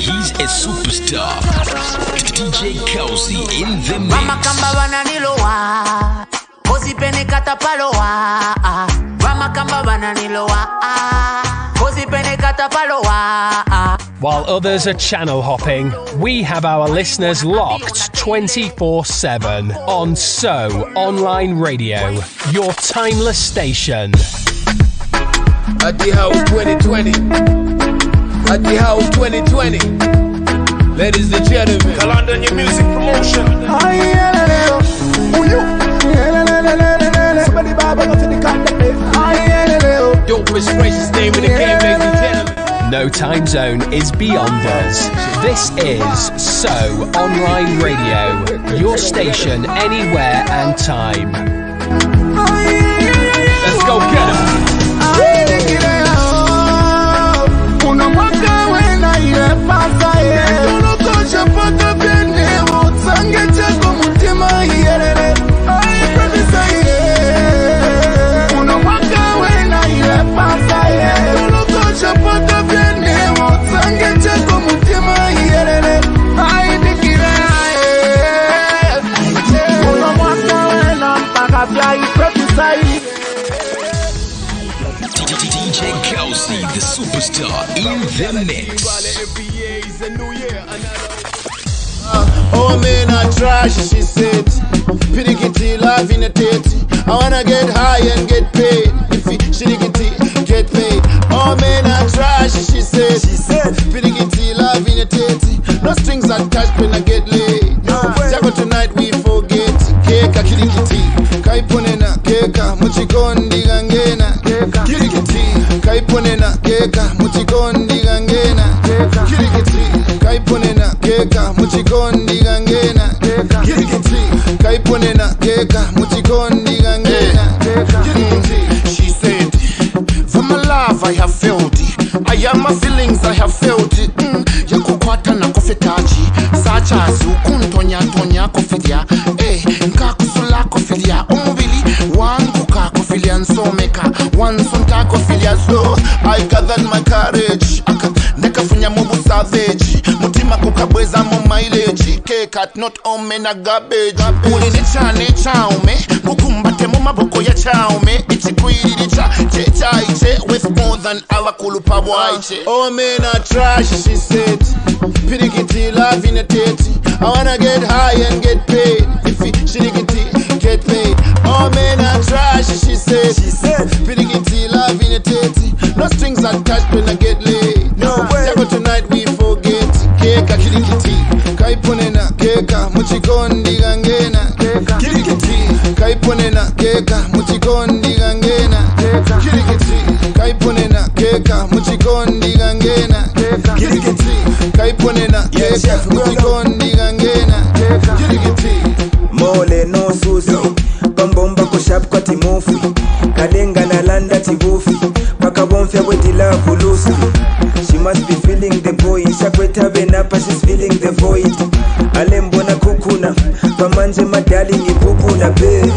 he's a superstar. DJ Kauzy in the mix. Mama kamba bananilowa, kozi pene katapalowa. Mama kamba bananilowa, kozi pene katapalowa. While others are channel hopping, we have our listeners locked 24/7 on So Online Radio, your timeless station. At the house 2020. At the house 2020. Ladies and gentlemen, Kalanda New Music Promotion. dopest gracious name in the game, ladies and gentlemen. No time zone is beyond us. This is So Online Radio, your station anywhere and time. Let's go get 'em. DJ Kauzy, the superstar in the mix. Oh man, I trash, she said. Pirikiti, life in a tete. I wanna get high and get paid. If shirikiti, get paid. Oh man, I trash, she said. Pirikiti, life in a tete. No strings attached when I get laid. Jago tonight we forget. Keka kirikiti, kaiponena keka muchikondi gangena. Kirikiti, kaiponena keka muchikondi gangena. Kirikiti, kaiponena keka muchikondi gangena. Kirikiti, kaiponena keka muchikondi gangena. Kirikiti. She said, for my love I have felt it. I am my feelings I have felt it. Yakukwata na kofetaji. Sacha zukuntonya tonya kofilia. Nkakusula kofilia. Umubili wangu kakofilia nsomeka. Wansonta kofilia. So I gathered my courage. Nekafunya mubu savage. Mutima kukabweza mo mileage. Kekat not ome na garbage. Uli ni chaume. Mukumbate mu maboko ya chaume. Ichikwiri cha chaiche. With more than our kulupa waiche. Oh man, I trash, she said. Pirikiti, love in a tete. I wanna get high and get paid. If shirikiti, get paid. Oh man, I trash, she said. Pirikiti, love in a tete. No strings attached when I get laid. No way. Jago tonight we forget. Keka kirikiti, kaiponena keka muchikondi gangena. Kirikiti, kaiponena keka muchikondi gangena. Kirikiti, kaiponena keka muchikondi gangena. Kirikiti, kaiponena keka muchikondi gangena. Kirikiti. Mole no susi Bambomba kushap kwa timufi Kalenga na landa tibufi Paka bonfya wedi love lusi. She must be feeling the boy. Shakweta benapa, she's feeling the void. Alembo na kukuna Pamanje madali ngipupu na be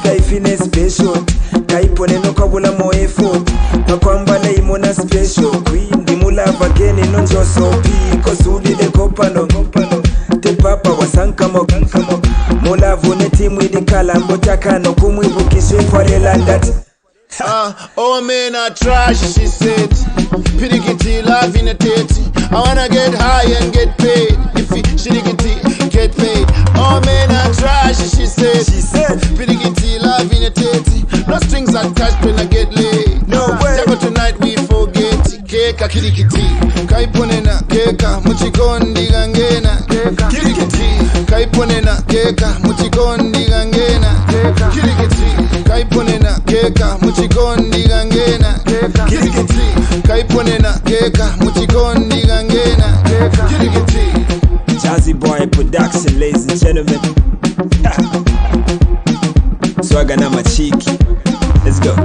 Kaifine special Kaipone no kabula mo effort Pakwambale imona special Queen dimula vageni nonjo sopi Kosudi de kopano Te papa wasankamo Mola vune timu idikala Mbotakano kumwibukishe kwa lelandati. Oh man, I trash, she said. Pirikiti, love in a tete. I wanna get high and get paid. If shirikiti, get paid. Oh man, I trash, she said. Pirikiti, love in a tete. No strings attached when I get laid. No way. Jago tonight we forget. Keka kirikiti, kaiponena keka muchikondi gangena. Kirikiti, kaiponena keka muchikondi gangena. Kirikiti, kaiponena keka muchikondi gangena. Kirikiti, kaiponena keka muchikondi gangena. Kirikiti. Jazzy Boy Production, ladies and gentlemen. Swagger na machiki. Let's go.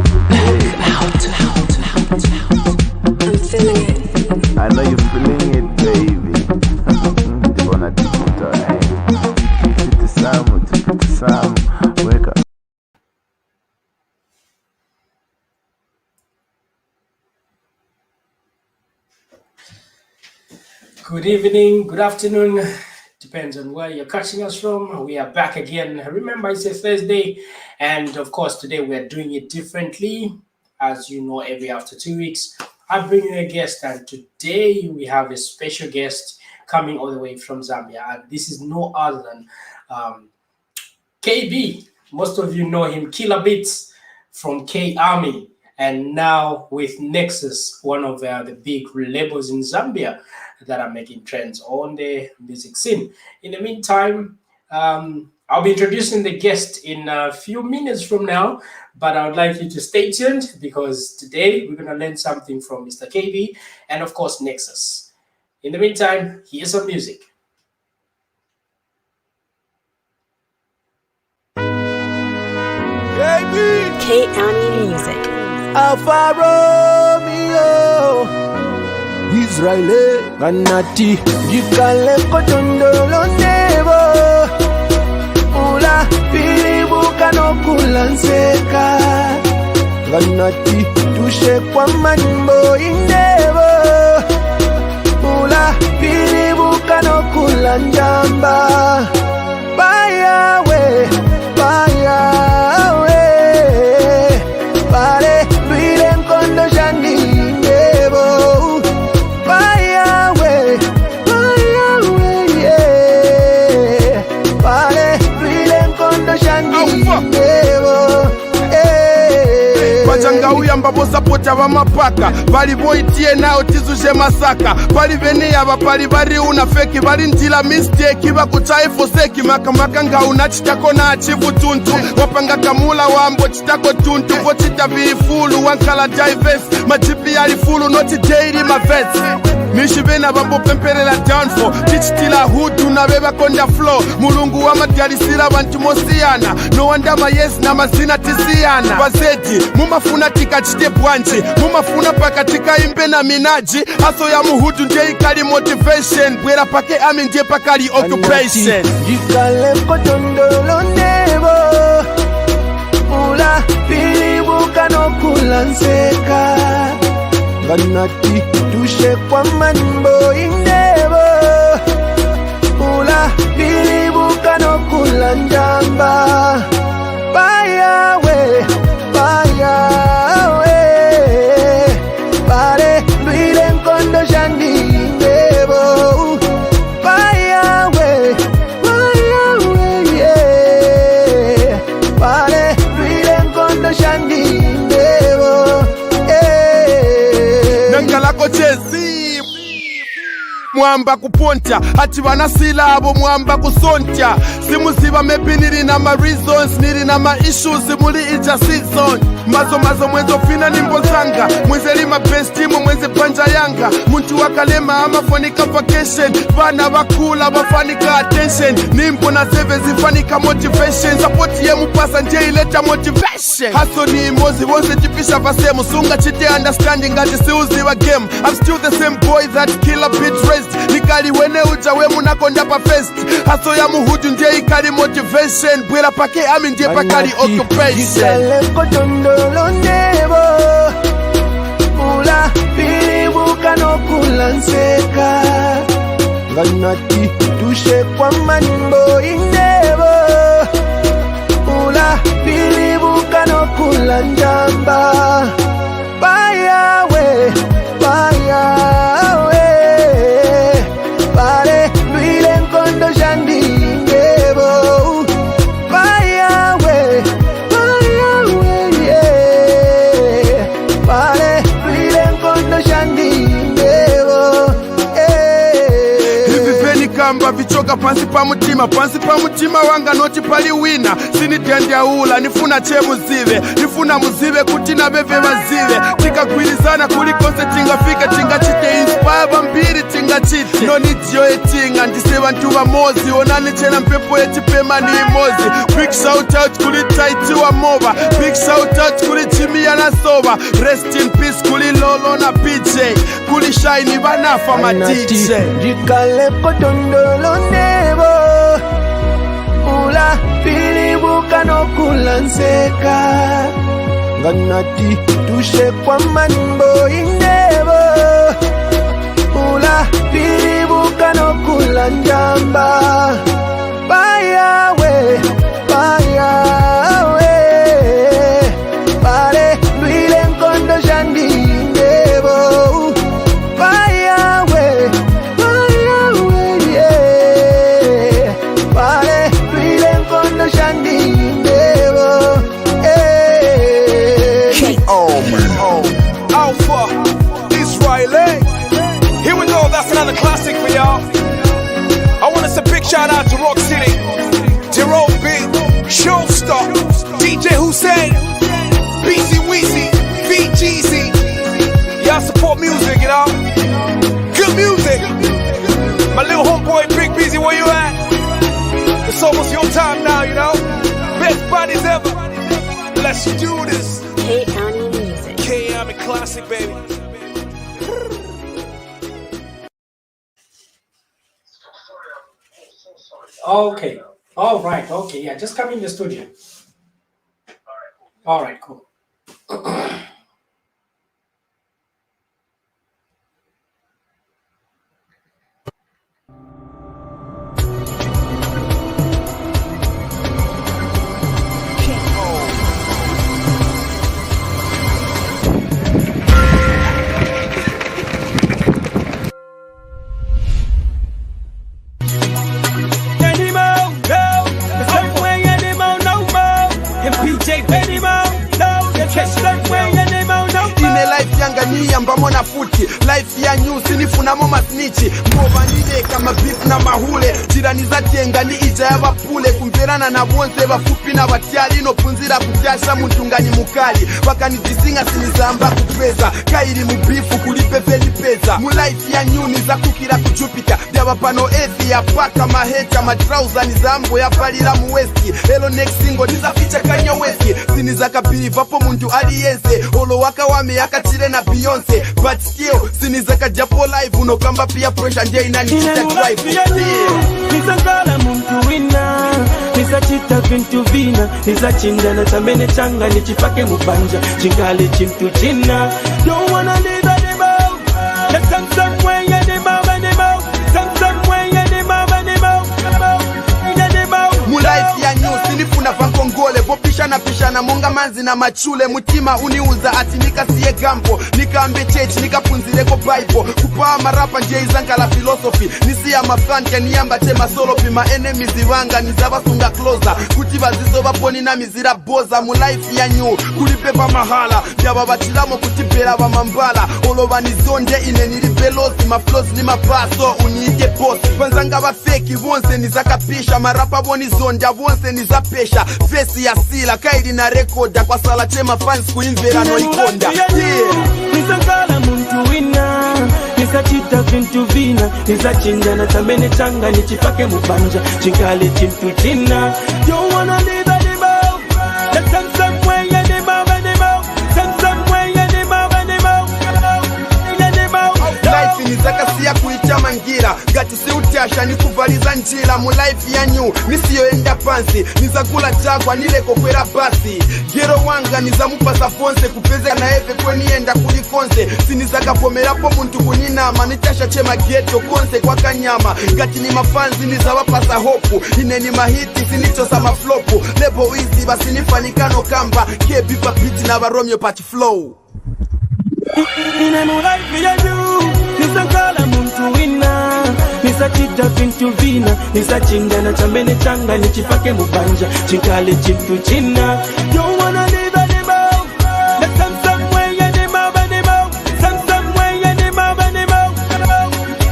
I'm feeling it. I know you're feeling it, baby. Gonna do it. Wake up. Good evening, good afternoon, depends on where you're catching us from. We are back again. Remember, it's a Thursday, and of course, today we are doing it differently. As you know, every after 2 weeks, I bring you a guest, and today we have a special guest coming all the way from Zambia, and this is no other than KB. Most of you know him, Killa Beats from K Army, and now with Nexus, one of the big labels in Zambia that are making trends on the music scene. In the meantime, I'll be introducing the guest in a few minutes from now, but I would like you to stay tuned because today we're going to learn something from Mr. KB and of course Nexus. In the meantime, here's some music. K Army Music. Alfa Romeo Israeli Ganati Jikale Kotondolo Nebo Ula Pilibuka no Kulanseka Ganati Tushe kwa manimbo indebo Ula Pilibuka no Kulanjamba Bayawe Bayawe Pare Luilen Kondo Shandi Nebo Bayawe Bayawe yeah Pare Luilen Kondo Shandi Nebo Bajanga uyamba bosa pota wa mapaka Bali boitie nao tizuje masaka Bali vene aba pali bari una feki Bali ntila mistake Bakuchae foseki Makamaka nga unachitako na achivu tuntu Wapanga kamula wambo chitako tuntu Vochita viifulu wankala divest Majipi alifulu noti daily mavets Mishibena bambo pemperela downfall Tichitila hudu na beba konda flow Mulungu wa matialisira bantu mosiana No wanda mayes na mazina tisiana Bazeti mumafuna tika chite bwanji Mumafuna paka tika imbe na minaji Aso ya muhudu nje ikali motivation Bwera pake ami nje pakali occupation Jikale kotondolo nebo Ula pilibuka no kulanseka Ganati tushe kwa manimbo indebo Ula pilibuka no kulanjamba Bayawe Bayawe Pare Luilen Kondo Shandi indebo Bayawe Bayawe yeah Pare Luilen Kondo Shandi indebo Nangalako chezi Mwamba kuponta Hati wanasila abo mwamba kusontia Simuziba mepi niri na ma reasons Niri na ma issues Simuli ija season Mazo mwenzo fina nimbo zanga Mwenze lima best team mwenze panja yanga Muntu wakalema ama fanika vacation Vana wakula wafanika attention Nimbo na seve zifanika motivation Support ye mupasa nje ileta motivation Haso ni imozi wonse jipisha vasemu Sunga chite understanding ati siuzi wa game I'm still the same boy that Killa Beats raised Nikali wene uja we munakonda pa fest Haso ya muhudu nje ikali motivation Bwela pake ami nje pakali occupation Jikale kotondolo nebo Ula pilibuka no kulanseka Ganati tushe kwa manimbo indebo Ula pilibuka no kulanjamba Bayawe Bayawe Pare Luilen Kondo Shandi indebo Bayawe Bayawe yeah Pare Luilen Kondo Shandi indebo Hivi peni kamba vichoka pansi pa mutima wanga noti pali wina Sinitendya ula nifuna che muzive Nifuna muzive kutina beve mazive Tika kuilizana kulikose tinga fika tinga chite Inspire bambiri tinga chite No nitio etinga ndiseva ntuwa mozi Onani chena mpepo etipema ni imozi Big shout out kuli taiti wa mova Big shout out kuli Jimmy ya nasoba Rest in peace kuli Lolo na PJ Kuli Shine banafa ma DJ Jikale kotondolo nebo Ula pilibuka no kulanseka Ganati tushe kwa manimbo indebo Ula pilibuka no kulanjamba. Baya we, pare luile nkondo shandi nebo. Baya we, yeah. Pare luile nkondo shandi nebo. Alpha, Israeli. Here we go, that's another classic for y'all. I want to say a big shout out to Rock City, Jerome B, Showstar, DJ Hussein, BC Weezy, VGZ. Y'all support music, you know? Good music. My little homeboy, Big Busy, where you at? It's almost your time now, you know? Best bodies ever. Let's do this. K-Ami Music. K-Ami Classic, baby. Okay. All right. Okay. Yeah. Just come in the studio. All right. Cool. Mbamo na futi life ya news nifunamo masnichi mova nideka mabifu na mahule jirani za tenga ni ija ya vapule kumperana na bonse vafupi na vatiali inopunzira kutyasha mutungani mukali vakanijisinga sinizamba kupeza kairi mubifu kulipe feli peza mu life ya nyuni za kukira kujupita vyava pano ethi ya paka mahecha matrauza nizambo ya palila muwesti elo next single nizaficha kanya westi siniza kabili vapo muntu aliyense olo waka wame yakachile na Beyonce but still sinizaka japo live unokamba pia pressure nje inanichita drive nizakala muntu wina nizachita vintu vina nizachinda na tambene changa nichipake mubanja chingali chintu china don't wanna leave anymore let's come somewhere anymore somewhere anymore mu life ya news nilifuna vankongole popishana pishana monga manzi na machule mutima uniuza ati nikasiye gampo nikambe church nikapunzireko bible kupaa marapa nje izanga la philosophy nisiya mafan kaniyamba tema solo pima enemies vanga nizabasunga closer kuti vazizo vaponi na mizira boza mu life ya new kulipepa mahala byaba batilamo kutibera vamambala olova nizonje ine nilibelosi maflows ni mapaso uniite boss vanzanga vafeki vonse nizakapisha marapa boni zonja vonse nizapesha fesi ya sila kaidi na rekoda kwa sala tema fans kuimvera no ikonda nizakala muntu wina nizachita vintu vina nizachinda na tambene changa nichipake mubanja chingali chintu china don't wanna leave anymore let's come somewhere anymore somewhere anymore life nizakasiya kuitama ngira gati si utasha nikuvaliza njila mu life ya new nisiyoenda pansi nizakula chakwa nileko kwera basi gero wanga nizamupasa fonse kupeze na eve kwenienda kulikonse sinizakapomerapo muntu kuninama nitasha chema geto konse kwa kanyama gati ni mafanzi nizawapasa hopu ine ni mahiti sinichosa maflopu lebo easy basi nifanikano kamba kebipa piti na baromyo pati flow ine mu life ya new nizakala muntu wina nizachita vintu vina nizachinda na tambene changa nichipake mubanja chingali chintu china don't wanna leave anymore let's come somewhere anymore somewhere anymore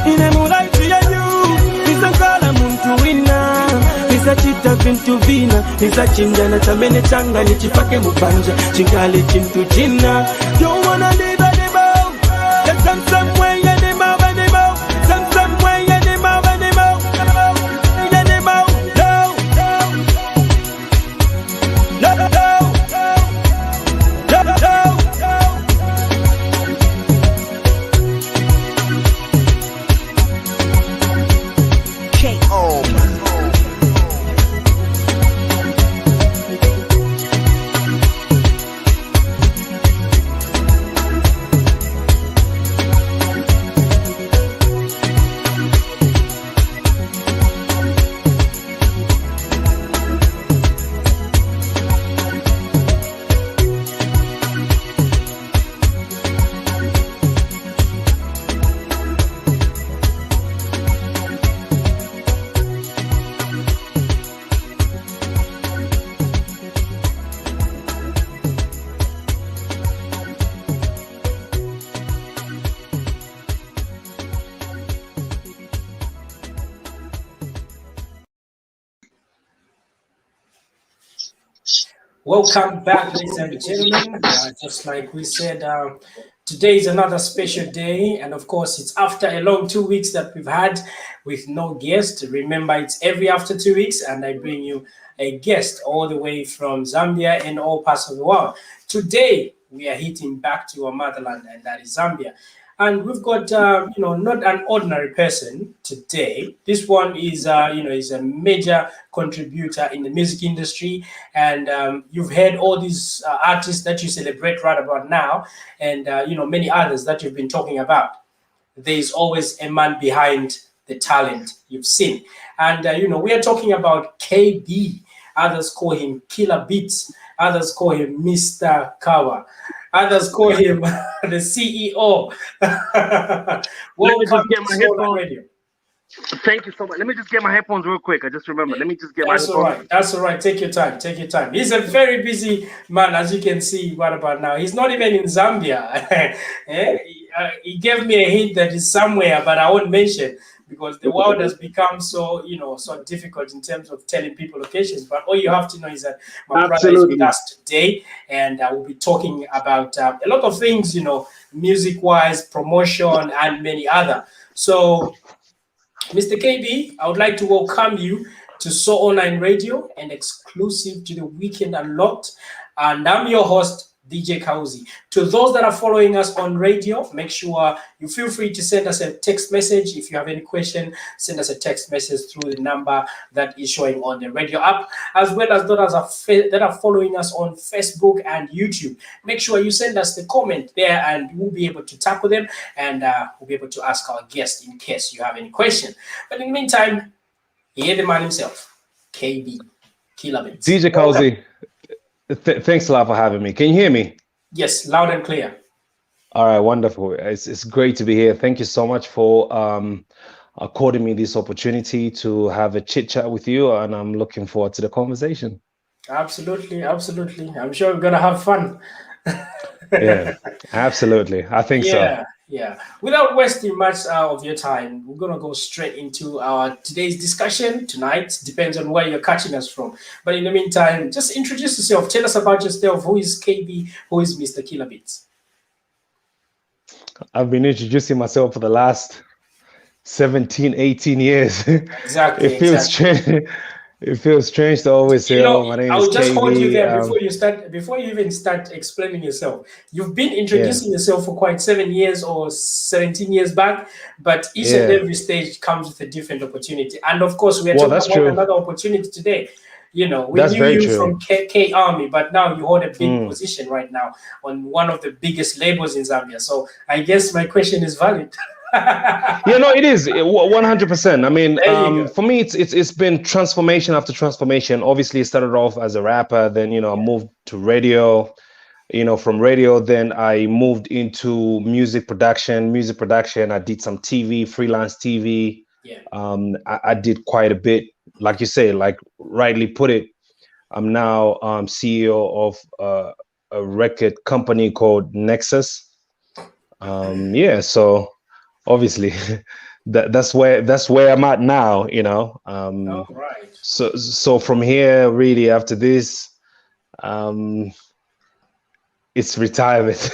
ine mu life ya you nizakala muntu wina nizachita vintu vina nizachinda na tambene changa nichipake mubanja chingali chintu china don't wanna leave anymore let's come somewhere Welcome back, ladies and gentlemen. Just like we said, today is another special day, and of course, it's after a long 2 weeks that we've had with no guest. Remember, it's every after 2 weeks, and I bring you a guest all the way from Zambia and all parts of the world. Today, we are hitting back to our motherland, and that is Zambia. And we've got, not an ordinary person today. This one is, is a major contributor in the music industry. And you've heard all these artists that you celebrate right about now, and, many others that you've been talking about. There's always a man behind the talent you've seen. And, we are talking about KB. Others call him Killa Beats. Others call him Mr. Kaba. Others call him the CEO. Let me just get my headphones. Thank you so much. Let me just get my headphones real quick. I just remember. Let me just get my headphones. All right. That's all right. Take your time. Take your time. He's a very busy man, as you can see right about now. He's not even in Zambia. He gave me a hint that he's somewhere, but I won't mention, because the world has become so, so difficult in terms of telling people locations. But all you have to know is that my brother is with us today, and we'll be talking about a lot of things, music-wise, promotion, and many other. So, Mr. KB, I would like to welcome you to So Online Radio and exclusive to the Weekend Unlocked. And I'm your host, DJ Kauzy. To those that are following us on radio, make sure you feel free to send us a text message. If you have any question, send us a text message through the number that is showing on the radio app, as well as those that are following us on Facebook and YouTube. Make sure you send us the comment there, and we'll be able to tackle them, and we'll be able to ask our guest in case you have any question. But in the meantime, hear the man himself, KB, Killa Beats. DJ Kauzy. Thanks a lot for having me. Can you hear me? Yes, loud and clear. All right, wonderful. It's great to be here. Thank you so much for according me this opportunity to have a chit chat with you, and I'm looking forward to the conversation. Absolutely, absolutely. I'm sure we're gonna have fun. Yeah, absolutely. I think so. Yeah. Without wasting much of your time, we're gonna go straight into our today's discussion tonight. Depends on where you're catching us from. But in the meantime, just introduce yourself. Tell us about yourself. Who is KB? Who is Mr. Killa Beats? I've been introducing myself for the last 17, 18 years. Exactly. It feels strange. It feels strange to always say, "Oh, my name is KB." I'll just hold you there before you even start explaining yourself. You've been introducing yourself for quite 7 years or 17 years back, but each and every stage comes with a different opportunity. And of course, we are talking about another opportunity today. We knew you from K Army, but now you hold a big position right now on one of the biggest labels in Zambia. So I guess my question is valid. It is 100%. I mean, for me, it's been transformation after transformation. Obviously, I started off as a rapper, then I moved to radio. From radio, then I moved into music production. I did some TV, freelance TV. I did quite a bit. Like you say, like rightly put it, I'm now CEO of a record company called Nexus. So. Obviously, that's where I'm at now. All right. So from here, really, after this, it's retirement.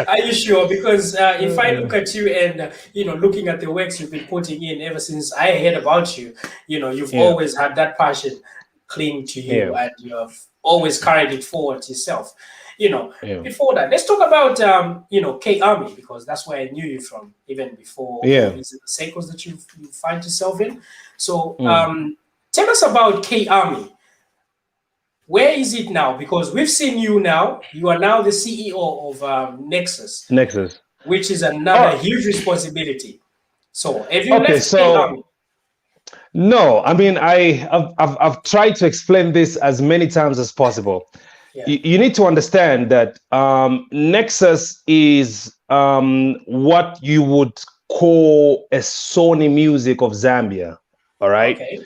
Are you sure? Because if I look at you and looking at the works you've been putting in ever since I heard about you, you've always had that passion cling to you, and you have always carried it forward yourself. Before that, let's talk about K Army, because that's where I knew you from even before the circles that you find yourself in. So tell us about K Army. Where is it now? Because we've seen you now. You are now the CEO of Nexus, which is another huge responsibility. So have you left K Army? No, I mean I've tried to explain this as many times as possible. You need to understand that Nexus is what you would call a Sony Music of Zambia. All right. Okay.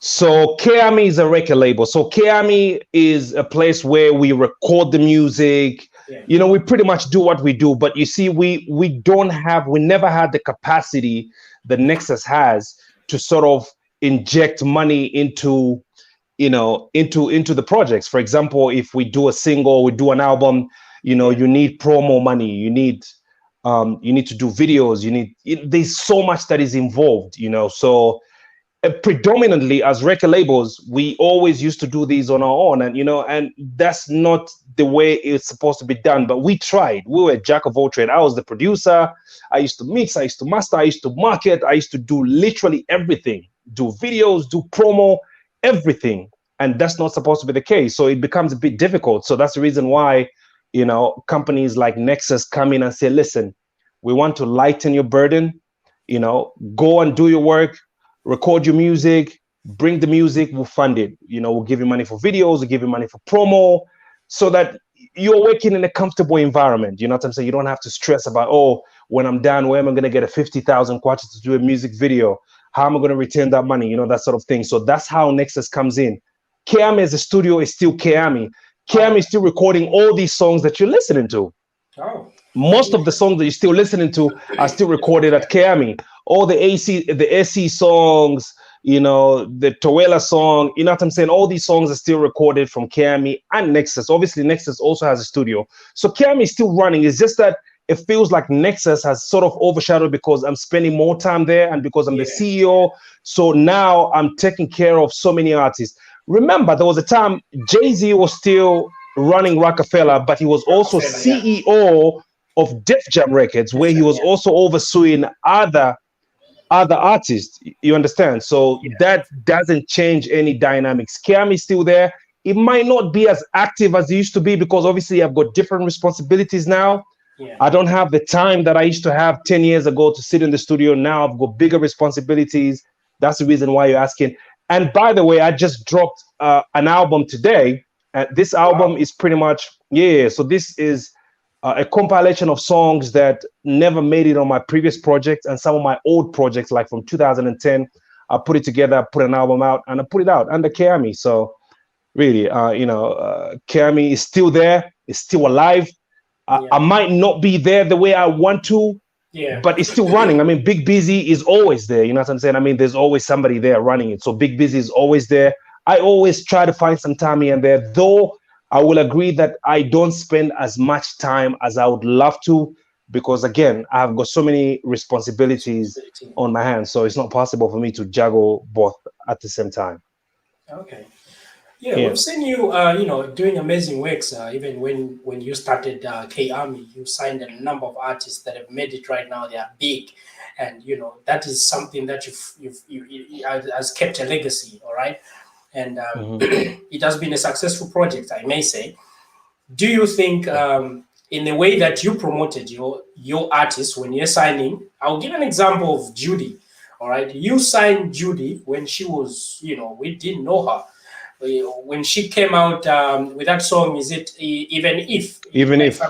So K-Army is a record label. So K-Army is a place where we record the music. We pretty much do what we do. But you see, we never had the capacity that Nexus has to sort of inject money into into the projects. For example, if we do a single, we do an album, you need promo money, you need to do videos, there's so much that is involved, so predominantly as record labels, we always used to do these on our own, and that's not the way it's supposed to be done. But we tried. We were a jack of all trades. I was the producer. I used to mix, I used to master, I used to market, I used to do literally everything, do videos, do promo, everything. And that's not supposed to be the case. So it becomes a bit difficult. So that's the reason why, companies like Nexus come in and say, listen, we want to lighten your burden, go and do your work, record your music, bring the music, we'll fund it. We'll give you money for videos, we'll give you money for promo, so that you're working in a comfortable environment. You know what I'm saying? You don't have to stress about, when I'm done, where am I going to get a 50,000 kwacha to do a music video? How am I going to return that money? That sort of thing. So that's how Nexus comes in. Keami as a studio is still Keami. Keami is still recording all these songs that you're listening to. Oh. Most of the songs that you're still listening to are still recorded at Keami. All the SC songs, the Towela song, you know what I'm saying? All these songs are still recorded from Keami and Nexus. Obviously, Nexus also has a studio. So Keami is still running. It's just that it feels like Nexus has sort of overshadowed because I'm spending more time there and because I'm the CEO. So now I'm taking care of so many artists. Remember, there was a time Jay-Z was still running Rockefeller, but he was also CEO of Def Jam Records, where he was also overseeing other artists. You understand? So that doesn't change any dynamics. Keami is still there. It might not be as active as it used to be because obviously I've got different responsibilities now. I don't have the time that I used to have 10 years ago to sit in the studio. Now I've got bigger responsibilities. That's the reason why you're asking. And by the way, I just dropped an album today. This album is pretty much, so this is a compilation of songs that never made it on my previous projects and some of my old projects, like from 2010. I put it together, I put an album out, and I put it out under Keami. So really, Keami is still there. It's still alive. I might not be there the way I want to, but it's still running. I mean, Big Busy is always there. You know what I'm saying? I mean, there's always somebody there running it. So Big Busy is always there. I always try to find some time here and there, though I will agree that I don't spend as much time as I would love to, because again, I've got so many responsibilities on my hands. So it's not possible for me to juggle both at the same time. Okay. Yeah, we've seen you, doing amazing works. Even when you started K-Army, you signed a number of artists that have made it right now. They are big, and that is something that you've has kept a legacy. All right, and it has been a successful project, I may say. Do you think, in the way that you promoted your artists when you're signing? I'll give an example of Judy. All right, you signed Judy when she was, we didn't know her. When she came out with that song, is it Even If? Even If,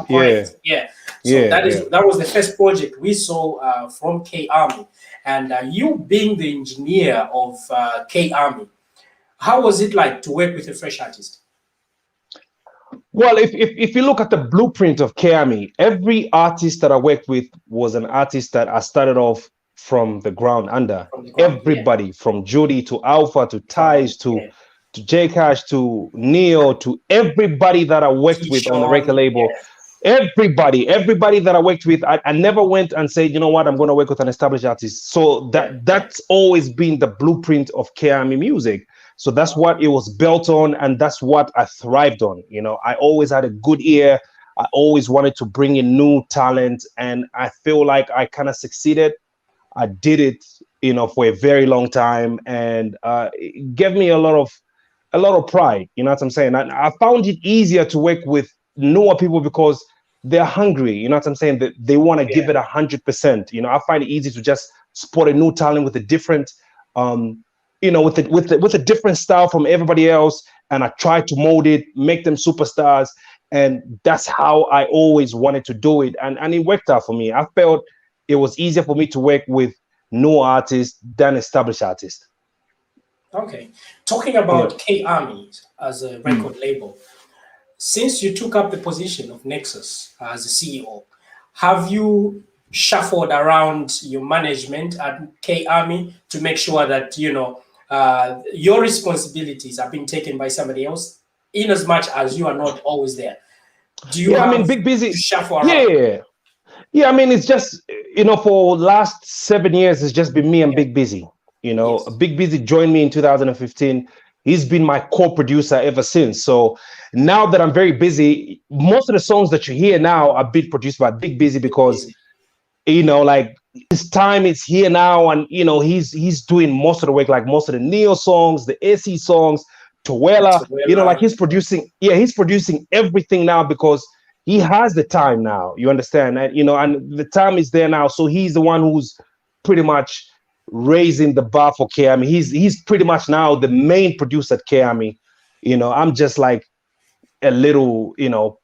yeah. So that was the first project we saw from K-Army. And you being the engineer of K-Army, how was it like to work with a fresh artist? Well, if you look at the blueprint of K-Army, every artist that I worked with was an artist that I started off from the ground under. Everybody, from Judy to Alpha to Ties to J Cash to Neo to everybody that I worked with on the record label. Everybody that I worked with, I never went and said, you know what, I'm going to work with an established artist. So that's always been the blueprint of K-Army music. So that's what it was built on, and that's what I thrived on. I always had a good ear. I always wanted to bring in new talent, and I feel like I kind of succeeded. I did it, for a very long time, and it gave me a lot of pride. You know what I'm saying? I found it easier to work with newer people because they're hungry. You know what I'm saying? That they want to give it 100%. I find it easy to just spot a new talent with a different, with a different style from everybody else, and I try to mold it, make them superstars, and that's how I always wanted to do it, and it worked out for me. I felt it was easier for me to work with new artists than established artists. Okay, talking about K-Army as a record label, since you took up the position of Nexus as a CEO, have you shuffled around your management at K-Army to make sure that your responsibilities are being taken by somebody else, in as much as you are not always there? Do you have I mean, Big Busy. to shuffle around? Yeah, I mean, it's just, for last 7 years, it's just been me and Big Busy. Big Busy joined me in 2015. He's been my co-producer ever since. So now that I'm very busy, most of the songs that you hear now are being produced by Big Busy because, like his time is here now, and he's doing most of the work, like most of the Neo songs, the AC songs, Tuwela, like he's producing everything now because he has the time now. You understand? And and the time is there now. So he's the one who's pretty much raising the bar for KAMI. He's pretty much now the main producer at KAMI. I'm just like a little,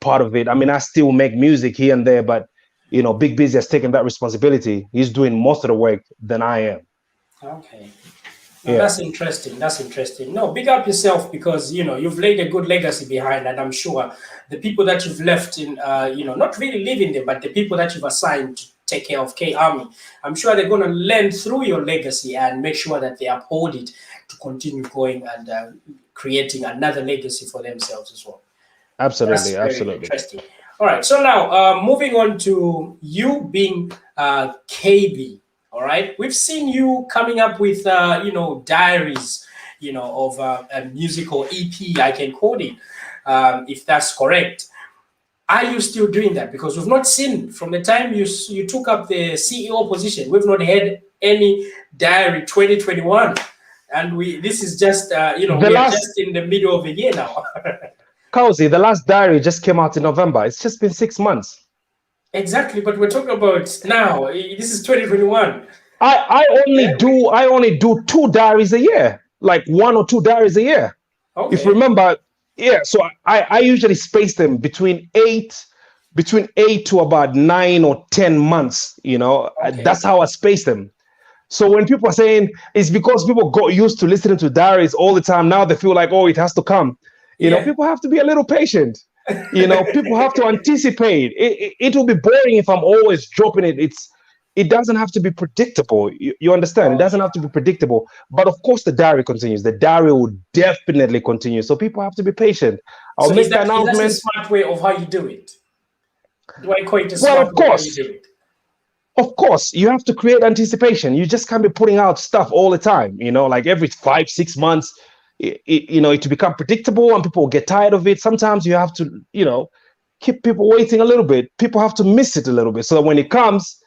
part of it. I mean, I still make music here and there, but Big Busy has taken that responsibility. He's doing most of the work than I am. Okay. No, that's interesting. That's interesting. No, big up yourself, because you've laid a good legacy behind, and I'm sure the people that you've left in, not really living there, but the people that you've assigned to take care of KAMI, I'm sure they're going to learn through your legacy and make sure that they uphold it to continue going and creating another legacy for themselves as well. Absolutely, That's absolutely very interesting. All right, so now moving on to you being KB. All right, we've seen you coming up with diaries, of a musical EP, I can call it, if that's correct. Are you still doing that? Because we've not seen, from the time you took up the CEO position, we've not had any diary 2021, and this is just we're just in the middle of the year now. Kauzy, the last diary just came out in November. It's just been 6 months. Exactly, but we're talking about now. This is 2021. I only do 2 diaries a year, like 1 or 2 diaries a year. Okay. If you remember, so I usually space them between 8 to about 9 or 10 months. Okay. That's how I space them. So when people are saying it's because people got used to listening to diaries all the time, now they feel like, oh, it has to come. People have to be a little patient. People have to anticipate. It will be boring if I'm always dropping it. It doesn't have to be predictable. You understand? It doesn't have to be predictable. But of course, the diary continues. The diary will definitely continue. So people have to be patient. I'll make the announcement. Is that a smart way of how you do it? Do I call it a smart way how you do it? Of course, you have to create anticipation. You just can't be putting out stuff all the time. Like every 5-6 months. To become predictable, and people get tired of it. Sometimes you have to, keep people waiting a little bit. People have to miss it a little bit, so that when it comes,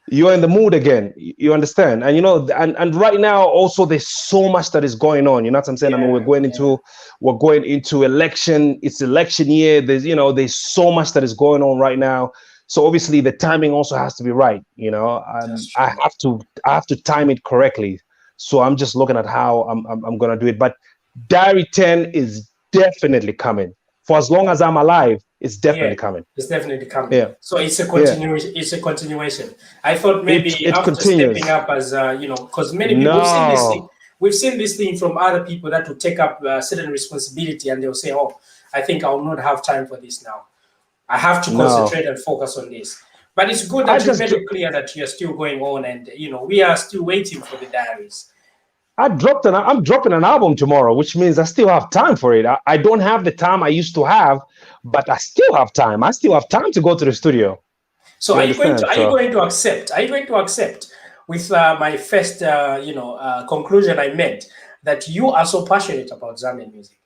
you're in the mood again. You understand? And and right now also there's so much that is going on. You know what I'm saying? I mean, we're going into election. It's election year. There's so much that is going on right now. So obviously the timing also has to be right. I have to time it correctly. So I'm just looking at how I'm gonna do it. But Diary 10 is definitely coming. For as long as I'm alive, it's definitely coming. It's definitely coming. Yeah. So it's a continuation. It's a continuation. I thought maybe after stepping up as because many people we've seen this thing from other people that will take up certain responsibility, and they'll say, "Oh, I think I will not have time for this now. I have to concentrate and focus on this." But it's good that you're very clear that you're still going on, and we are still waiting for the diaries. I'm dropping an album tomorrow, which means I still have time for it. I don't have the time I used to have, but I still have time. I still have time to go to the studio. So are you going to accept? Are you going to accept with my first conclusion I made that you are so passionate about Zambian music?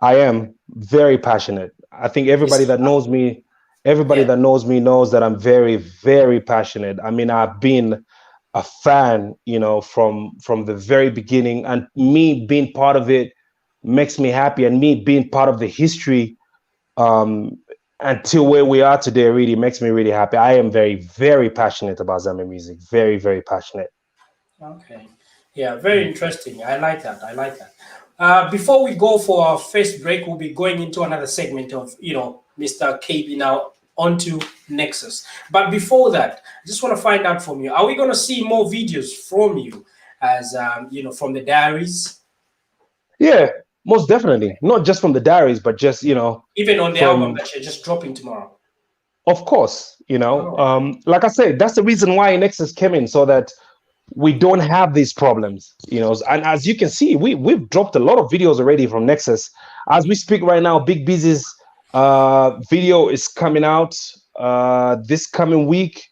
I am very passionate. I think everybody that knows me, knows that I'm very, very passionate. I mean, I've been a fan, from the very beginning, and me being part of it makes me happy, and me being part of the history until where we are today really makes me really happy. I am very, very passionate about Zambian music. Very, very passionate. Okay. Yeah, very interesting. I like that. Before we go for our first break, we'll be going into another segment of, Mr. KB now onto Nexus. But before that, I just want to find out from you, are we going to see more videos from you as, from the diaries? Yeah, most definitely. Not just from the diaries, but just, even on the album that you're just dropping tomorrow. Of course, like I said, that's the reason why Nexus came in, so that we don't have these problems, you know. And as you can see, we've dropped a lot of videos already from Nexus. As we speak right now, Big Busy's video is coming out this coming week.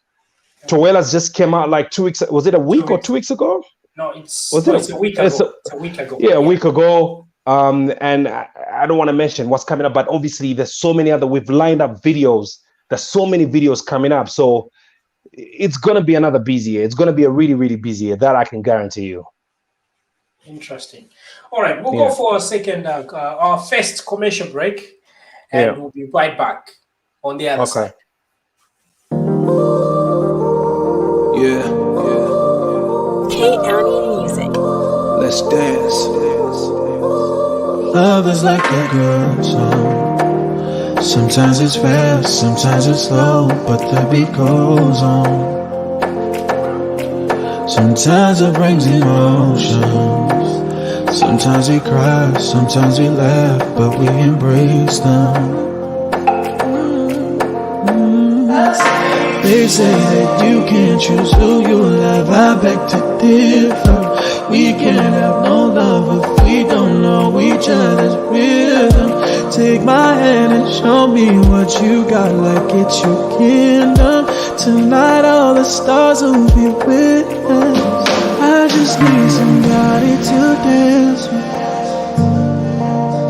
Toela's just came out like 2 weeks. Was it a week or 2 weeks ago? No, it's a week ago. It's a week ago. Yeah, a week ago. And I don't want to mention what's coming up, but obviously there's so many other. We've lined up videos. There's so many videos coming up. So it's gonna be another busy year. It's gonna be a really, really busy year. That I can guarantee you. Interesting. All right, we'll go for a second, our first commercial break, and we'll be right back on the other side. Yeah. K-County Music. Let's dance. Love is like a good song. Sometimes it's fast, sometimes it's slow, but the beat goes on. Sometimes it brings emotions. Sometimes we cry, sometimes we laugh, but we embrace them. They say that you can't choose who you love. I beg to differ. We can't have no love if we don't know each other's rhythm. Take my hand and show me what you got, like it's your kingdom. Tonight all the stars will be with us. I just need somebody to dance with.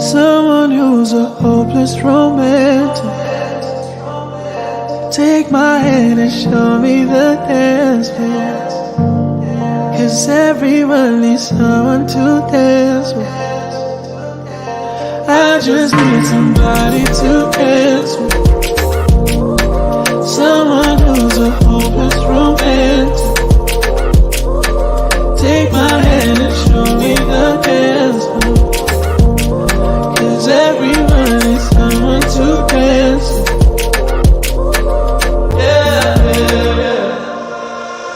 Someone who's a hopeless romantic. Take my hand and show me the dance floor. 'Cause everyone needs someone to dance with. I just need somebody to dance with. Someone who's a hopeless romantic. Take my hand and show me the dance floor. 'Cause everyone needs someone to dance with.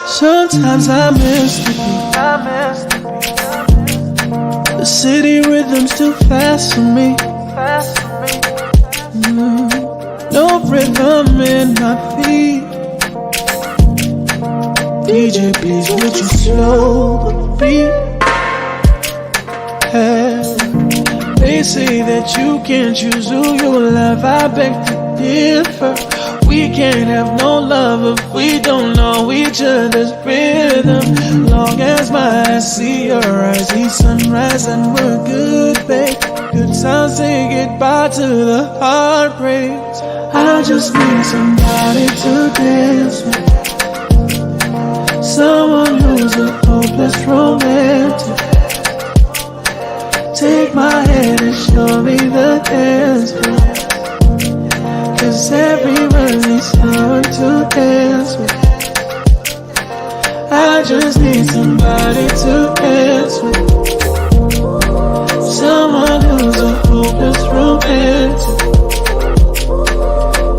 Sometimes I miss the beat. The city rhythm's too fast for me. No rhythm in my feet. DJ, please would you slow the beat? Hey, they say that you can't choose who you love. I beg to differ. We can't have no love if we don't know each other's rhythm. Long as my eyes see your eyes, see sunrise and we're good, babe. Good times say goodbye to the heartbreaks. I just need somebody to dance with. Someone who's a hopeless romantic. Take my hand and show me the dance floor. 'Cause everyone needs someone to dance with. I just need somebody to dance with. Someone who's a hopeless romantic.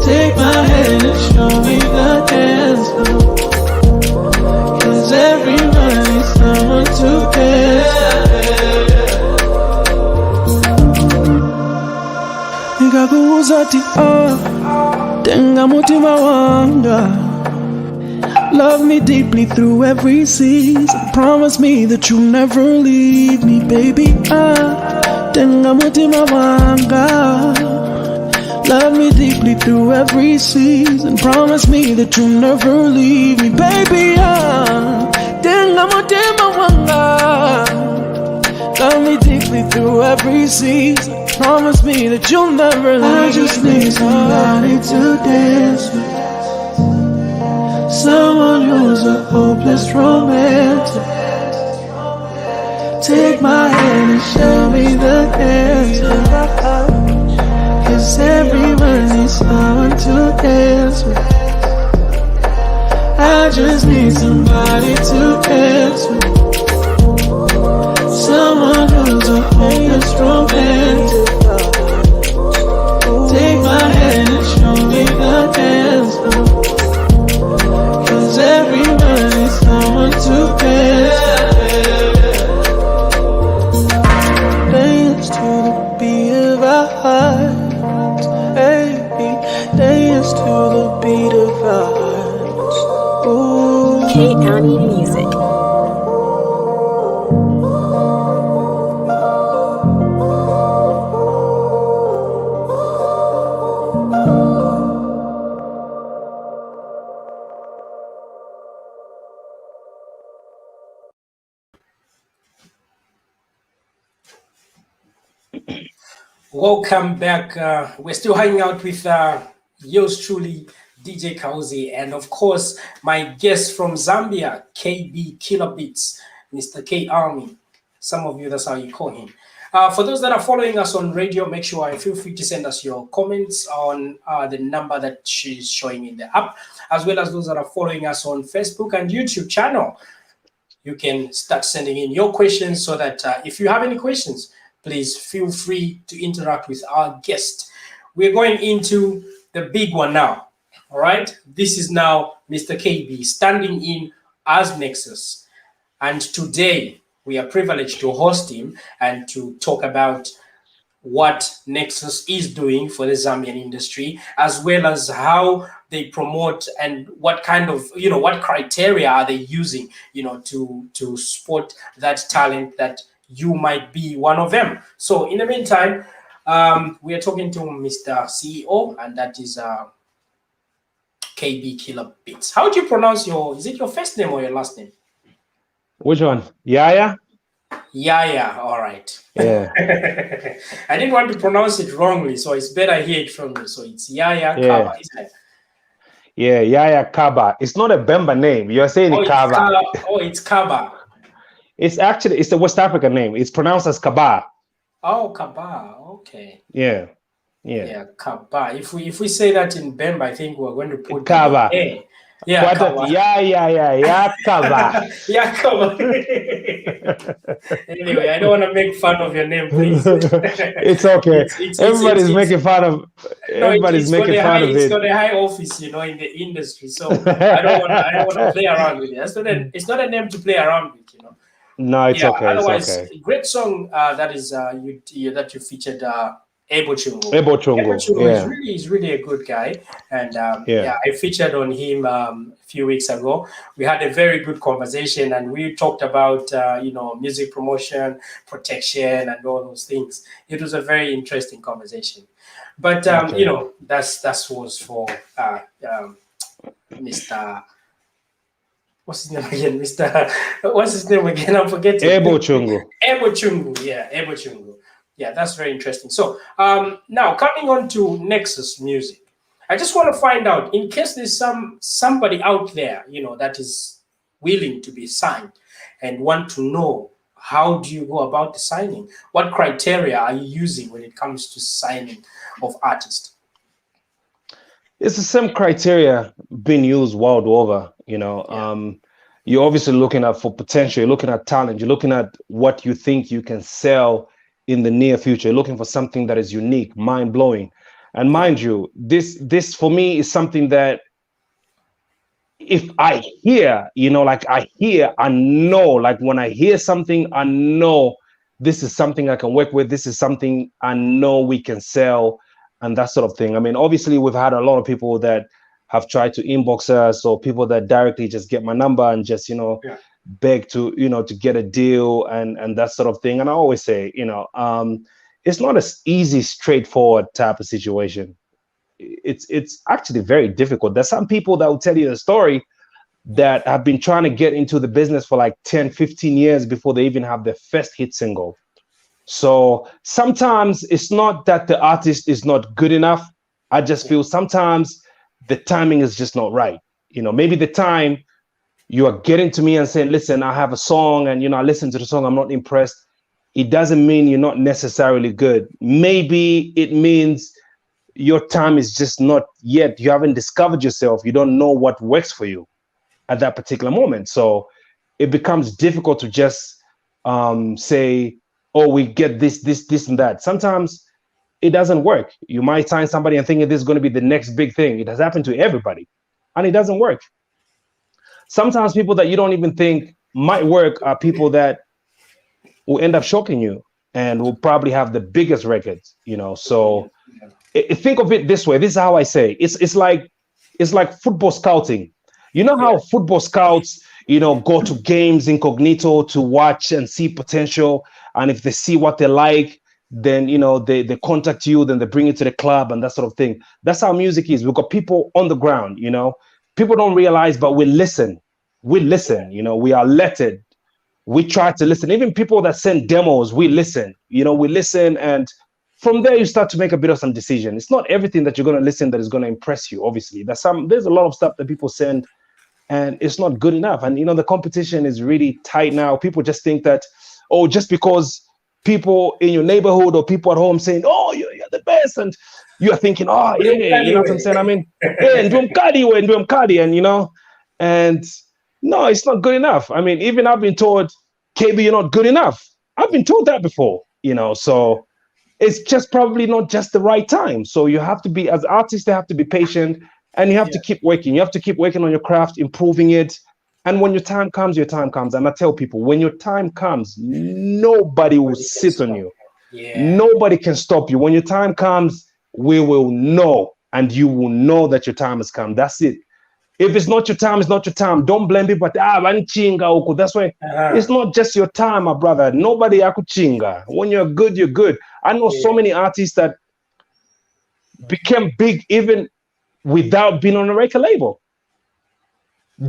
Take my hand and show me the dance floor. 'Cause everyone needs someone to dance with. Nikakuuza tenga mutima wanga. Love me deeply through every season. Promise me that you'll never leave me, baby. Tenga mutima wanga. Love me deeply through every season. Promise me that you'll never leave me, baby. Tenga mutima wanga. Love me deeply through every season. Promise me that you'll never leave me. I just need somebody to dance with. Someone who's a hopeless romantic. Take my hand and show me the dance floor. 'Cause everyone needs someone to dance with. I just need somebody to dance with. Someone who's a hopeless romantic. Take my hand and show me the dance floor. 'Cause everyone needs someone to dance. Dance to the beat of our hearts, baby. Dance to the beat of our hearts. Ooh. K-County Music. Welcome back. We're still hanging out with yours truly, DJ Kauzy, and of course, my guest from Zambia, KB Killa Beats, Mr. K Army. Some of you, that's how you call him. For those that are following us on radio, make sure feel free to send us your comments on the number that she's showing in the app, as well as those that are following us on Facebook and YouTube channel. You can start sending in your questions so that if you have any questions, please feel free to interact with our guest. We're going into the big one now. All right. This is now Mr. KB standing in as Nexus. And today we are privileged to host him and to talk about what Nexus is doing for the Zambian industry, as well as how they promote and what kind of, what criteria are they using, to spot that talent that you might be one of them. So in the meantime, we are talking to Mr. CEO, and that is KB Killa Beats. How do you pronounce is it your first name or your last name? Which one? Yahya? Yahya, all right. Yeah. I didn't want to pronounce it wrongly, so it's better I hear it from you. So it's Yahya Kaba, isn't it? Yeah, Yahya Kaba. It's not a Bemba name. You're saying Kaba. It's Kaba. It's a West African name. It's pronounced as Kaba. Oh, Kaba. Okay. Yeah. Kaba. If we say that in Bemba, I think we're going to put Kaba. Yeah, Kaba. Yeah, Kaba. Yeah, Kaba. Anyway, I don't want to make fun of your name, please. It's okay. Everybody's making fun of it. It's got a high office, in the industry. So I don't want to play around with it. It's not a name to play around with, No, it's okay. Otherwise, it's okay. Great song that is that you featured. Ebo Chungu. Is really a good guy, and I featured on him a few weeks ago. We had a very good conversation, and we talked about music promotion, protection, and all those things. It was a very interesting conversation. But that was for Mr. What's his name again? What's his name again? I'm forgetting. Ebo Chungu. Ebo Chungu. Yeah, that's very interesting. So now coming on to Nexus Music, I just want to find out, in case there's somebody out there, that is willing to be signed and want to know, how do you go about the signing? What criteria are you using when it comes to signing of artists? It's the same criteria being used world over, You're obviously looking at for potential, you're looking at talent, you're looking at what you think you can sell in the near future, looking for something that is unique, mind-blowing. And mind you, this for me is something that if I hear, I know, like when I hear something, I know this is something I can work with, this is something I know we can sell, and that sort of thing. I mean, obviously we've had a lot of people that have tried to inbox us, or people that directly just get my number and just, beg to to get a deal and that sort of thing. And I always say, it's not as easy, straightforward type of situation. It's actually very difficult. There's some people that will tell you a story that have been trying to get into the business for like 10-15 years before they even have their first hit single. So sometimes it's not that the artist is not good enough. I just feel sometimes the timing is just not right. Maybe the time you are getting to me and saying, listen, I have a song, and I listen to the song, I'm not impressed. It doesn't mean you're not necessarily good. Maybe it means your time is just not yet. You haven't discovered yourself. You don't know what works for you at that particular moment. So it becomes difficult to just say, oh, we get this, and that. Sometimes it doesn't work. You might sign somebody and think this is going to be the next big thing. It has happened to everybody, and it doesn't work. Sometimes people that you don't even think might work are people that will end up shocking you and will probably have the biggest records, So think of it this way. This is how I say it's like football scouting. You know how football scouts, go to games incognito to watch and see potential, and if they see what they like, then they contact you, then they bring you to the club and that sort of thing. That's how music is. We've got people on the ground, People don't realize, but we listen. We are lettered. We try to listen. Even people that send demos, we listen. We listen, and from there you start to make a bit of some decision. It's not everything that you're going to listen that is going to impress you. Obviously, there's a lot of stuff that people send, and it's not good enough. And the competition is really tight now. People just think that, just because people in your neighborhood or people at home saying, you're the best, and you are thinking, you know what I'm saying? I mean, and no, it's not good enough. I mean, even I've been told, KB, you're not good enough. I've been told that before, so it's just probably not just the right time. So you have to be, as artists, they have to be patient, and you have to keep working. You have to keep working on your craft, improving it. And when your time comes, your time comes. And I tell people, when your time comes, nobody will sit on you. Yeah. Nobody can stop you. When your time comes, we will know, and you will know that your time has come. That's it. If it's not your time, it's not your time. Don't blame people. That's why it's not just your time, my brother. Nobody akuchinga. When you're good, you're good. I know so many artists that became big even without being on a record label.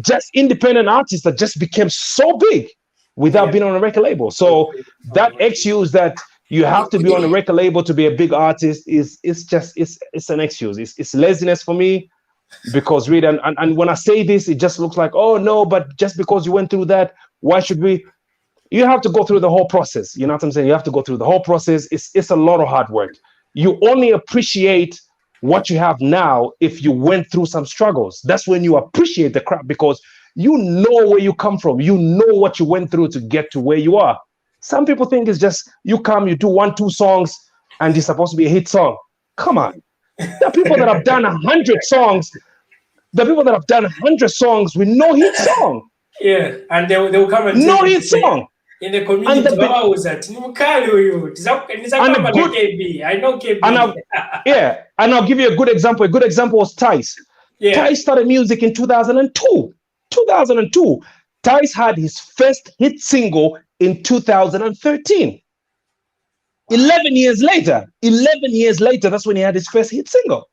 Just independent artists that just became so big without being on a record label. So that excuse that you have to be on a record label to be a big artist is it's an excuse. It's laziness for me. Because really, and when I say this, it just looks like, oh no, but just because you went through that, why should we? You have to go through the whole process. You know what I'm saying? You have to go through the whole process. It's a lot of hard work. You only appreciate what you have now if you went through some struggles. That's when you appreciate the crap, because you know where you come from. You know what you went through to get to where you are. Some people think it's just you come, you do 1-2 songs, and it's supposed to be a hit song. Come on. There are people that have done 100 songs. The people that have done 100 songs with no hit song. Yeah, and they will come and no hit song. In the community, I know KB. And I'll give you a good example. A good example was Tice. Yeah. Tice started music in 2002. 2002. Tice had his first hit single in 2013. 11 years later, that's when he had his first hit single.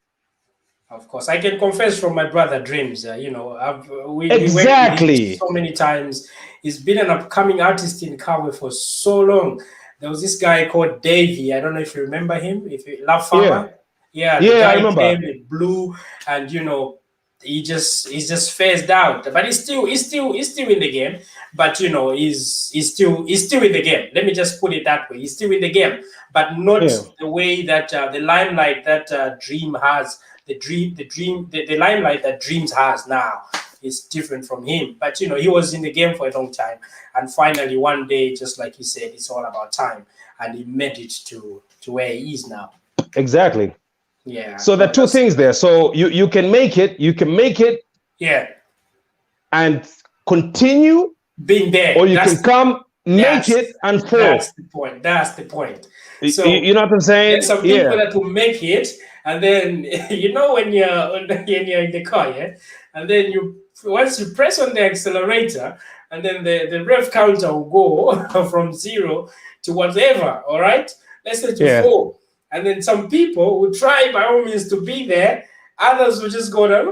Of course, I can confess from my brother Dreams. We exactly. worked with him so many times. He's been an upcoming artist in Kawe for so long. There was this guy called Davey. I don't know if you remember him. If you love Farmer, the guy I remember. Came with Blue, and he's just phased out. But he's still in the game. But he's still in the game. Let me just put it that way. He's still in the game, but not the way that the limelight that Dream has. The limelight that Dreams has now is different from him. But he was in the game for a long time, and finally one day, just like he said, it's all about time, and he made it to where he is now. Exactly. Yeah. So there are two things there. So you can make it. Yeah. And continue being there, or you can come, make it, and fall. That's the point. So you know what I'm saying? There's some people that will make it, and then when you're in the car, and then once you press on the accelerator, and then the rev counter will go from 0 to whatever. All right, let's say to 4, and then some people will try by all means to be there. Others will just go down.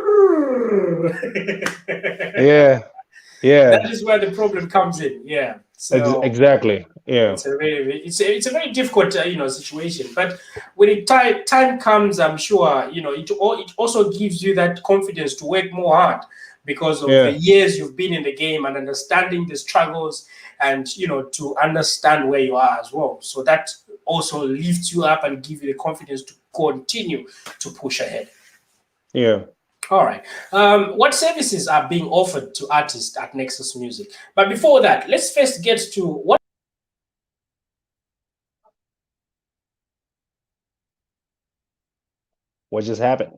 That is where the problem comes in. Yeah. So exactly. Yeah. It's a very difficult situation. But when time comes, I'm sure it also gives you that confidence to work more hard because of the years you've been in the game and understanding the struggles and to understand where you are as well. So that also lifts you up and gives you the confidence to continue to push ahead. Yeah. All right. What services are being offered to artists at Nexus Music? But before that, let's first get to what just happened.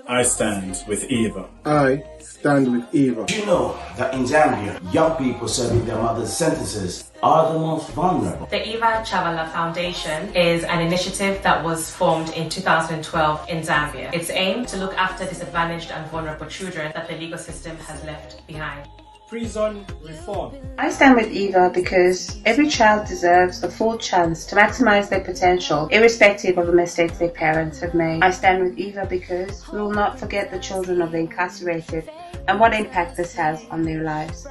I stand with Eva. I stand with Eva. Do you know that in Zambia, young people serving their mother's sentences are the most vulnerable? The Eva Chavala Foundation is an initiative that was formed in 2012 in Zambia. Its aim to look after disadvantaged and vulnerable children that the legal system has left behind. prison reform. I stand with Eva because every child deserves a full chance to maximize their potential, irrespective of the mistakes their parents have made. I stand with Eva because we will not forget the children of the incarcerated and what impact this has on their lives.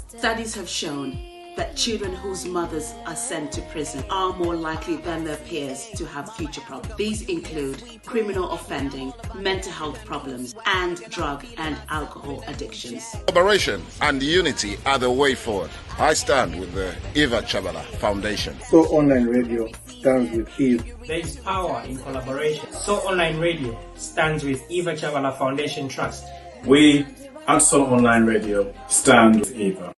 Studies have shown that children whose mothers are sent to prison are more likely than their peers to have future problems. These include criminal offending, mental health problems, and drug and alcohol addictions. Collaboration and unity are the way forward. I stand with the Eva Chabala Foundation. So Online Radio stands with Eva. There is power in collaboration. So Online Radio stands with Eva Chabala Foundation Trust. We at So Online Radio stand with Eva.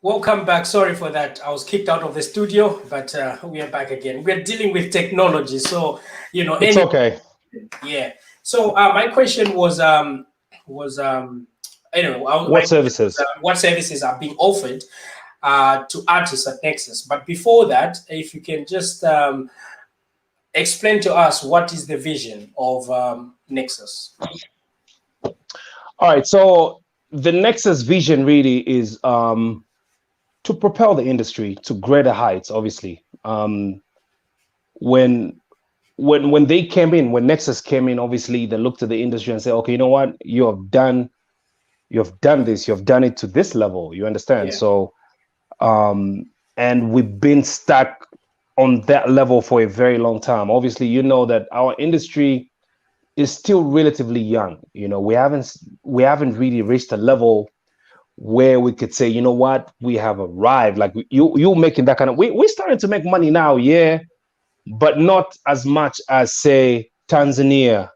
Welcome back. Sorry for that. I was kicked out of the studio, but we are back again. We're dealing with technology, so it's okay. Yeah. So my question was what services? What services are being offered to artists at Nexus? But before that, if you can just explain to us what is the vision of Nexus. All right. So the Nexus vision really is to propel the industry to greater heights. Obviously, when they came in, when Nexus came in, obviously they looked at the industry and said, okay, you know what, you have done this, you have done it to this level. You understand? Yeah. So, and we've been stuck on that level for a very long time. Obviously, you know that our industry is still relatively young. We haven't really reached a level where we could say, you know what, we have arrived. Like you making that kind of, we're starting to make money now, yeah, but not as much as say Tanzania,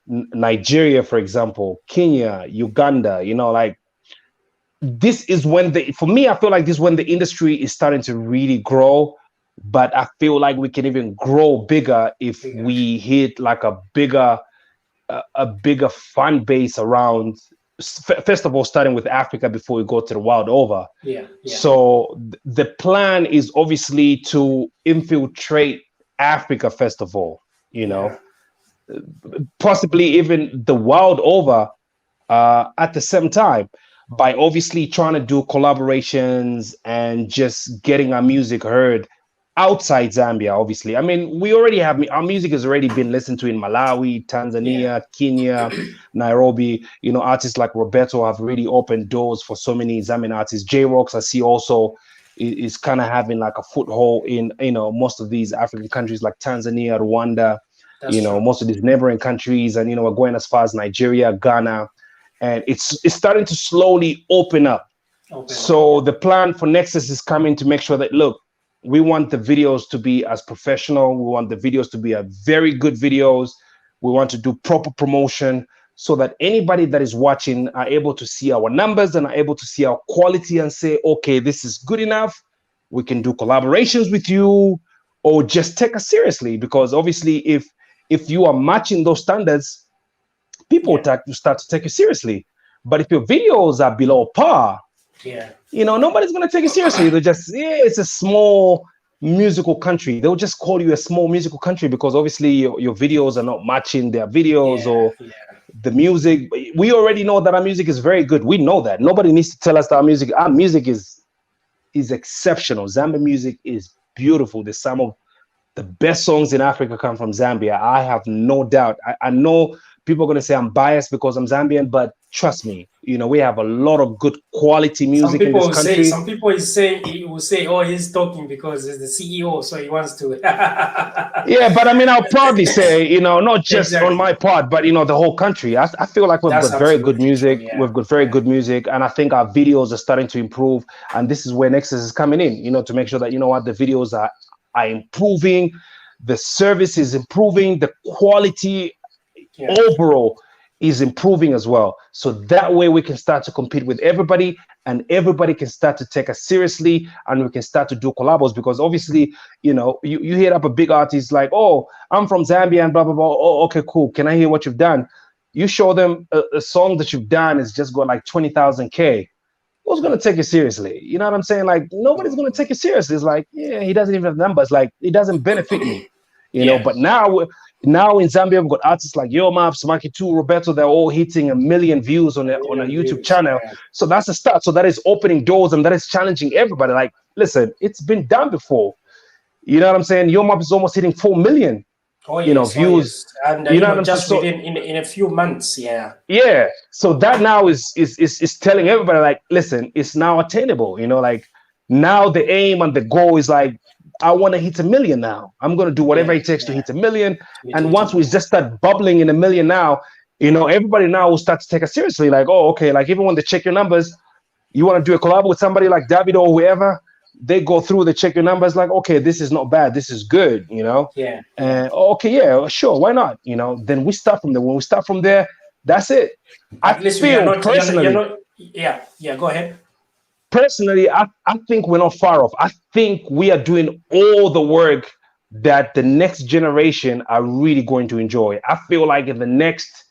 Nigeria, for example, Kenya, Uganda. Like this is when for me, I feel like this is when the industry is starting to really grow. But I feel like we can even grow bigger if we hit like a bigger fan base around. First of all, starting with Africa before we go to the world over. Yeah. So the plan is obviously to infiltrate Africa first of all. Possibly even the world over at the same time, by obviously trying to do collaborations and just getting our music heard outside Zambia. Obviously, I mean, we already have our music has already been listened to in Malawi, Tanzania, Kenya, Nairobi. Artists like Roberto have really opened doors for so many Zambian artists. J-Rocks, I see, also is kind of having like a foothold in most of these African countries like Tanzania, Rwanda. That's true. Most of these neighboring countries, and we're going as far as Nigeria, Ghana, and it's starting to slowly open up. So the plan for Nexus is coming to make sure that, look, we want the videos to be as professional. We want the videos to be a very good videos. We want to do proper promotion so that anybody that is watching are able to see our numbers and are able to see our quality and say, okay, this is good enough. We can do collaborations with you, or just take us seriously. Because obviously, if you are matching those standards, people start to take you seriously. But if your videos are below par, nobody's going to take it seriously. They'll just, it's a small musical country. They'll just call you a small musical country because obviously your videos are not matching their videos or the music. We already know that our music is very good. We know that. Nobody needs to tell us that our music is exceptional. Zambian music is beautiful. There's some of the best songs in Africa come from Zambia. I have no doubt. I know people are going to say I'm biased because I'm Zambian, but trust me, we have a lot of good quality music in this country. Some people will say, oh, he's talking because he's the CEO, so he wants to. Yeah, but I mean, I'll probably say, not just on my part, but the whole country. I feel like we've got very good music. Yeah. We've got very good music, and I think our videos are starting to improve. And this is where Nexus is coming in, to make sure that the videos are improving, the service is improving, the quality overall is improving as well. So that way we can start to compete with everybody, and everybody can start to take us seriously, and we can start to do collabos. Because obviously, you hit up a big artist like, oh, I'm from Zambia and blah, blah, blah. Oh, okay, cool. Can I hear what you've done? You show them a song that you've done is just got like 20,000 K. Who's going to take it seriously? You know what I'm saying? Like, nobody's going to take it seriously. It's like, he doesn't even have numbers. Like, it doesn't benefit me, but now, Now in Zambia, we've got artists like Yo Maps, Maki 2, Roberto. They're all hitting 1 million views on a YouTube channel. Yeah. So that's a start. So that is opening doors and that is challenging everybody. Like, listen, it's been done before. You know what I'm saying? Yo Maps is almost hitting 4 million. Oh, yes, views. And you know what I'm just saying? within in a few months, yeah. Yeah. So that now is telling everybody, like, listen, it's now attainable. Like now the aim and the goal is like, I want to hit 1 million now. I'm going to do whatever it takes to hit 1 million. And once we just start bubbling in 1 million now, everybody now will start to take us seriously. Like, oh, okay. Like even when they check your numbers, you want to do a collab with somebody like David or whoever, they go through, they check your numbers, like, okay, this is not bad, this is good, Yeah. And okay, yeah, sure, why not? Then we start from there. When we start from there, that's it. At least feel personally, yeah, go ahead. Personally, I think we're not far off. I think we are doing all the work that the next generation are really going to enjoy. I feel like in the next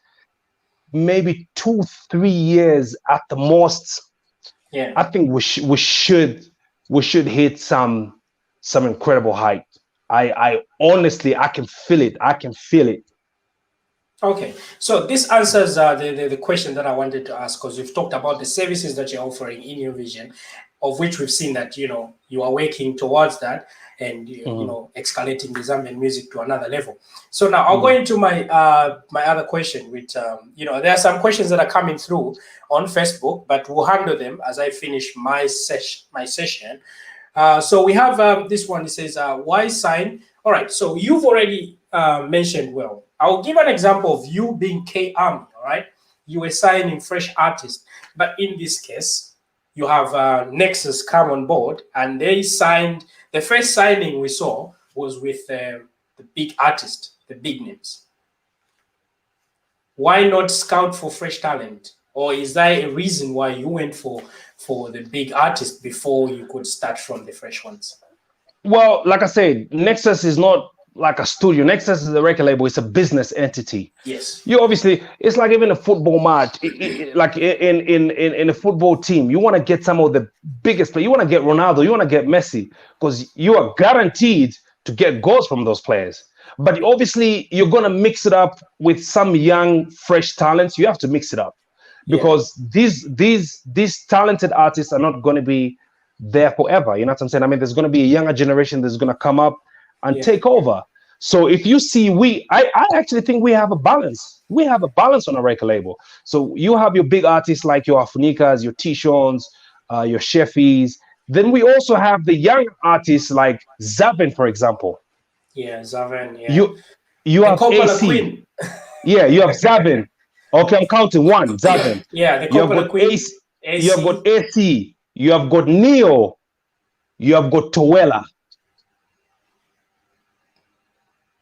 maybe 2-3 years at the most, I think we should hit some incredible height. I honestly, I can feel it. I can feel it. Okay, so this answers the question that I wanted to ask, because we've talked about the services that you're offering in your vision, of which we've seen that you are working towards that and escalating the Zambian music to another level. So now I'll go into my my other question. With there are some questions that are coming through on Facebook, but we'll handle them as I finish my session. So we have this one. It says, "Why sign?" All right. So you've already mentioned. Well, I'll give an example of you being K-Army. All right. You were signing fresh artists, but in this case, you have Nexus come on board, and they signed. The first signing we saw was with the big artist, the big names. Why not scout for fresh talent? Or is there a reason why you went for the big artist before you could start from the fresh ones? Well, like I said, Nexus is not like a studio. Nexus is a record label. It's a business entity. Yes. You obviously, it's like even a football match. Like in a football team, you want to get some of the biggest players. You want to get Ronaldo. You want to get Messi, because you are guaranteed to get goals from those players. But obviously, you're gonna mix it up with some young, fresh talents. You have to mix it up, because these talented artists are not going to be there forever. You know what I'm saying? I mean, there's going to be a younger generation that's going to come up and take over. So if you see, I actually think we have a balance. We have a balance on a record label. So you have your big artists like your Afunikas, your T-Shons, your Sheffies. Then we also have the young artists like Zambian, for example. Yeah, Zambian. Yeah. You have AC. Yeah, you have Zambian. Okay, I'm counting one. Zambian. Yeah, the you have got Queen. AC. You have got AC. You have got Neo. You have got Towela.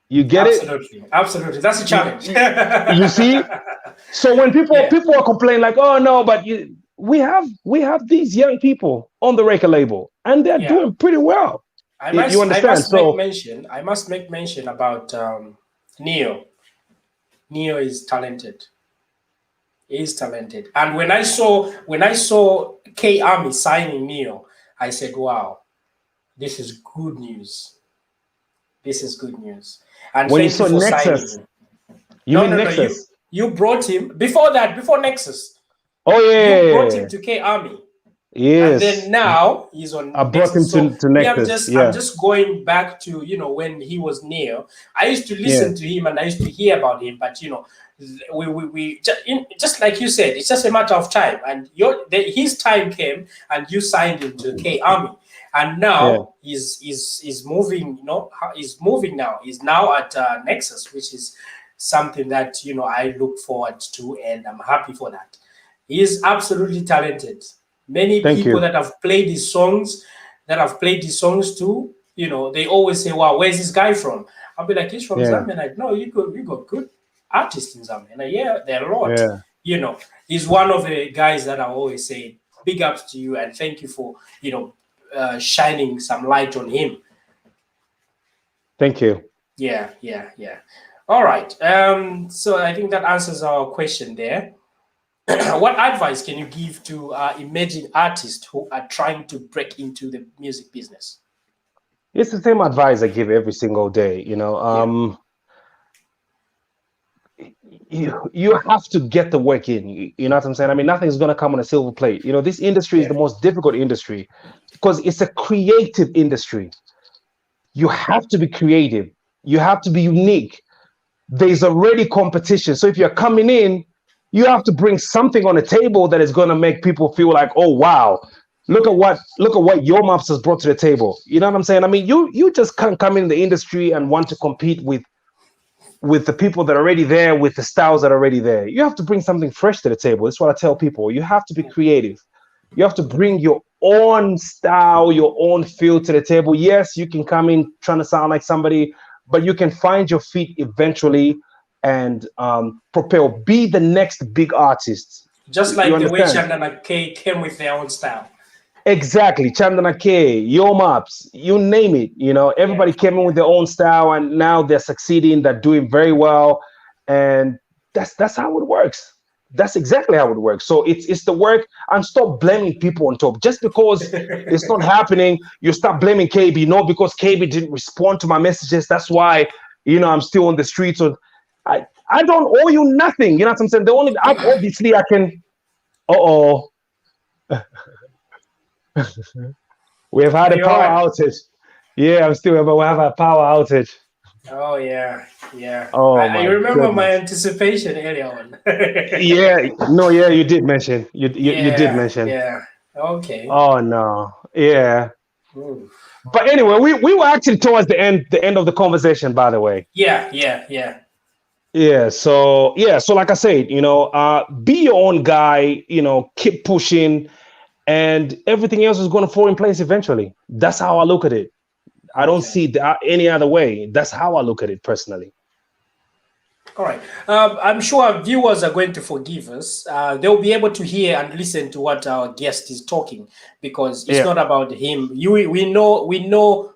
You get it? Absolutely. That's a challenge. You see? So when people are complaining like, oh no, but we have these young people on the record label and they're doing pretty well. You understand? I must make mention about Neo. Neo is talented. He's talented. And when I saw K-Army signing Neo, I said, wow, this is good news. This is good news. And when you saw Nexus, Nexus? You brought him before Nexus. Oh yeah. You brought him to K-Army. Yes. And then now he's on. I brought him to Nexus. I'm just going back to when he was Neo. I used to listen to him and I used to hear about him, but we just like you said, it's just a matter of time. And his time came, and you signed him to K-Army. And now he's moving, he's moving now. He's now at Nexus, which is something that, I look forward to, and I'm happy for that. He is absolutely talented. Many people that have played his songs, too, they always say, wow, where's this guy from? I'll be like, he's from Zambia. Like, no, you got good artists in Zambia. And yeah, there are a lot. Yeah. He's one of the guys that I always say, big ups to you and thank you for, shining some light on him. Thank you. Yeah. All right. So I think that answers our question there. What advice can you give to emerging artists who are trying to break into the music business? It's the same advice I give every single day. you have to get the work in. You know what I'm saying? I mean, nothing's gonna come on a silver plate. You know, this industry is the most difficult industry because it's a creative industry. You have to be creative. You have to be unique. There's already competition. So if you're coming in, you have to bring something on the table that is gonna make people feel like, oh wow, look at what your maps has brought to the table. You know what I'm saying? I mean, you just can't come in the industry and want to compete with the people that are already there, with the styles that are already there. You have to bring something fresh to the table. That's what I tell people. You have to be creative. You have to bring your own style, your own feel to the table. Yes, you can come in trying to sound like somebody, but you can find your feet eventually and propel. Be the next big artist. Just like the way Chandana K came with their own style. Exactly. Chandana K, Yo Maps, you name it. You know, everybody came in with their own style and now they're succeeding, they're doing very well. And that's how it works. That's exactly how it works. So it's the work, and stop blaming people on top. Just because it's not happening, you start blaming KB. No, because KB didn't respond to my messages. That's why, you know, I'm still on the streets. Or I don't owe you nothing. You know what I'm saying? Obviously I can. We've had a power outage. Yeah, we have a power outage. Oh yeah. Oh, I remember my anticipation earlier on. You did mention. You did mention. Yeah. Okay. Oh no. Yeah. Ooh. But anyway, we were actually towards the end of the conversation, by the way. Yeah. So like I said, you know, be your own guy, you know, keep pushing, and everything else is going to fall in place eventually. That's how I look at it. I don't see any other way. That's how I look at it personally. All right. I'm sure our viewers are going to forgive us. They'll be able to hear and listen to what our guest is talking, because it's not about him. We know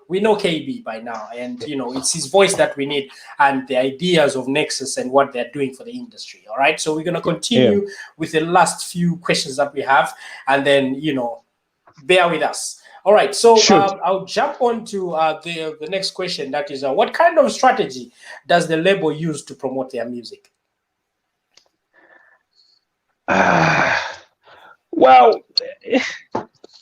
KB by now, and you know it's his voice that we need, and the ideas of Nexus and what they're doing for the industry. All right. So we're going to continue with the last few questions that we have, and then bear with us. All right, so I'll jump on to the next question. That is, what kind of strategy does the label use to promote their music? Well,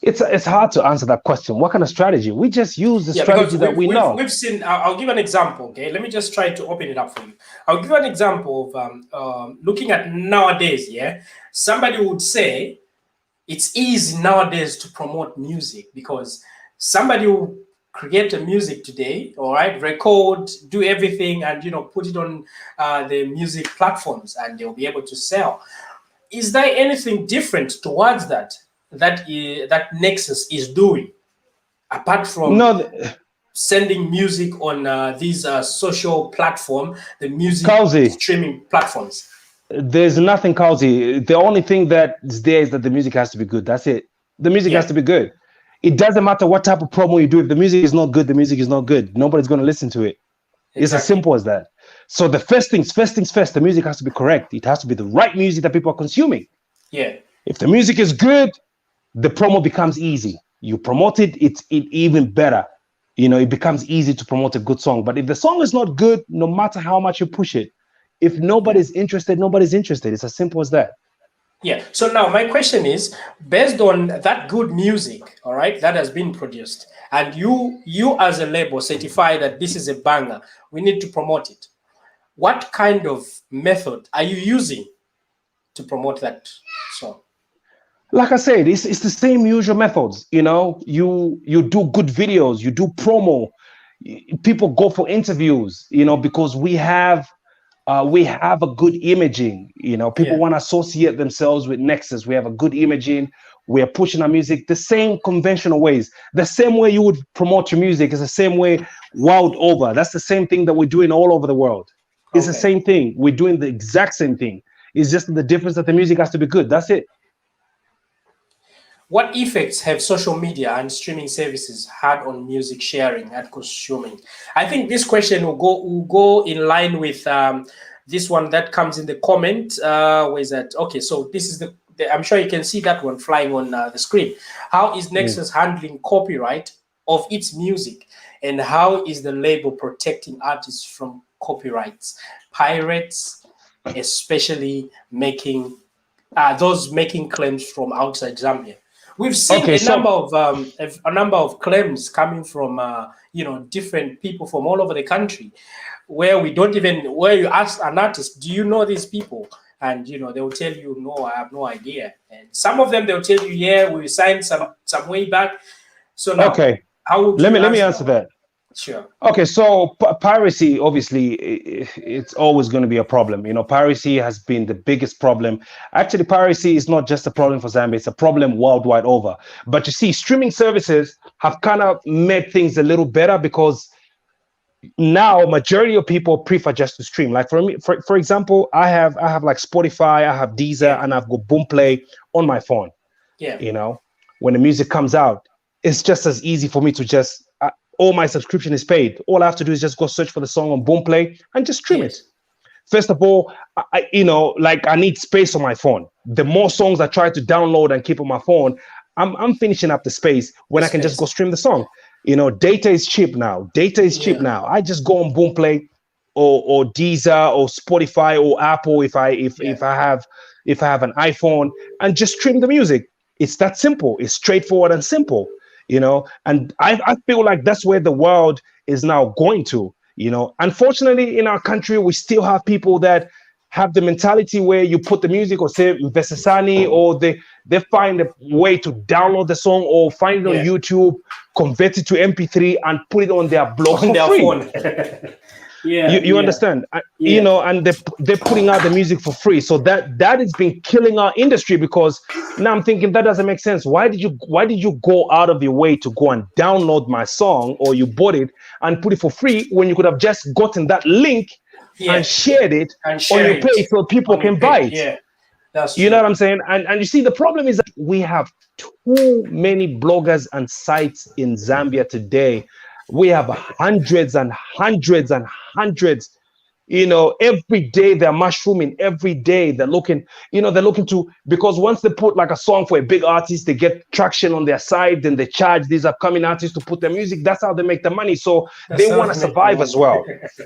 it's hard to answer that question. What kind of strategy? We just use the strategy that we know. We've seen. I'll give an example. Okay, let me just try to open it up for you. I'll give an example of looking at nowadays. Yeah, somebody would say, it's easy nowadays to promote music because somebody will create a music today, all right, record, do everything, and put it on the music platforms, and they'll be able to sell. Is there anything different towards that Nexus is doing, apart from sending music on these social platform, the music streaming platforms? There's nothing, Kauzy. The only thing that is there is that the music has to be good. That's it. The music has to be good. It doesn't matter what type of promo you do. If the music is not good, the music is not good. Nobody's going to listen to it. Exactly. It's as simple as that. So the first things first, the music has to be correct. It has to be the right music that people are consuming. Yeah. If the music is good, the promo becomes easy. You promote it, it's even better. It becomes easy to promote a good song. But if the song is not good, no matter how much you push it, if nobody's interested, nobody's interested. It's as simple as that. Yeah. So now my question is, based on that good music, all right, that has been produced, and you as a label certify that this is a banger, we need to promote it. What kind of method are you using to promote that song? Like I said, it's the same usual methods. You do good videos, you do promo. People go for interviews, because we have a good imaging. People want to associate themselves with Nexus. We have a good imaging. We are pushing our music the same conventional ways. The same way you would promote your music is the same way world over. That's the same thing that we're doing all over the world. It's the same thing. We're doing the exact same thing. It's just the difference that the music has to be good. That's it. What effects have social media and streaming services had on music sharing and consuming? I think this question will go in line with this one that comes in the comment. Where is that? Okay, so this is the I'm sure you can see that one flying on the screen. How is Nexus handling copyright of its music, and how is the label protecting artists from copyrights, pirates, especially making those making claims from outside Zambia. We've seen a number of claims coming from different people from all over the country, where you ask an artist, do you know these people? And they will tell you, no, I have no idea. And some of them, they'll tell you, yeah, we signed some way back. So now, let me answer that. Sure. Okay, so piracy, obviously, it's always going to be a problem. Piracy has been the biggest problem. Actually, piracy is not just a problem for Zambia; it's a problem worldwide over. But you see, streaming services have kind of made things a little better, because now majority of people prefer just to stream. Like for me, for example, I have like Spotify, I have Deezer, and I've got Boomplay on my phone. Yeah. When the music comes out, it's just as easy for me to just all my subscription is paid. All I have to do is just go search for the song on Boomplay and just stream it. First of all, I need space on my phone. The more songs I try to download and keep on my phone, I'm finishing up the space when I can just go stream the song. Data is cheap now. I just go on Boomplay or Deezer or Spotify or Apple if I have an iPhone, and just stream the music. It's that simple. It's straightforward and simple. And I feel like that's where the world is now going to. Unfortunately, in our country, we still have people that have the mentality where you put the music, or say Vesesani, or they find a way to download the song or find it on YouTube, convert it to MP3 and put it on their blog for free. Phone. You understand? And they're putting out the music for free. So that has been killing our industry, because now I'm thinking that doesn't make sense. Why did you go out of your way to go and download my song, or you bought it and put it for free, when you could have just gotten that link and shared it on your page so people can buy it? Yeah, that's true. You know what I'm saying? And you see, the problem is that we have too many bloggers and sites in Zambia today. We have hundreds and hundreds and hundreds. Every day they're mushrooming. Every day they're looking to, because once they put like a song for a big artist, they get traction on their side, then they charge these upcoming artists to put their music. That's how they make the money. So they want to survive as well.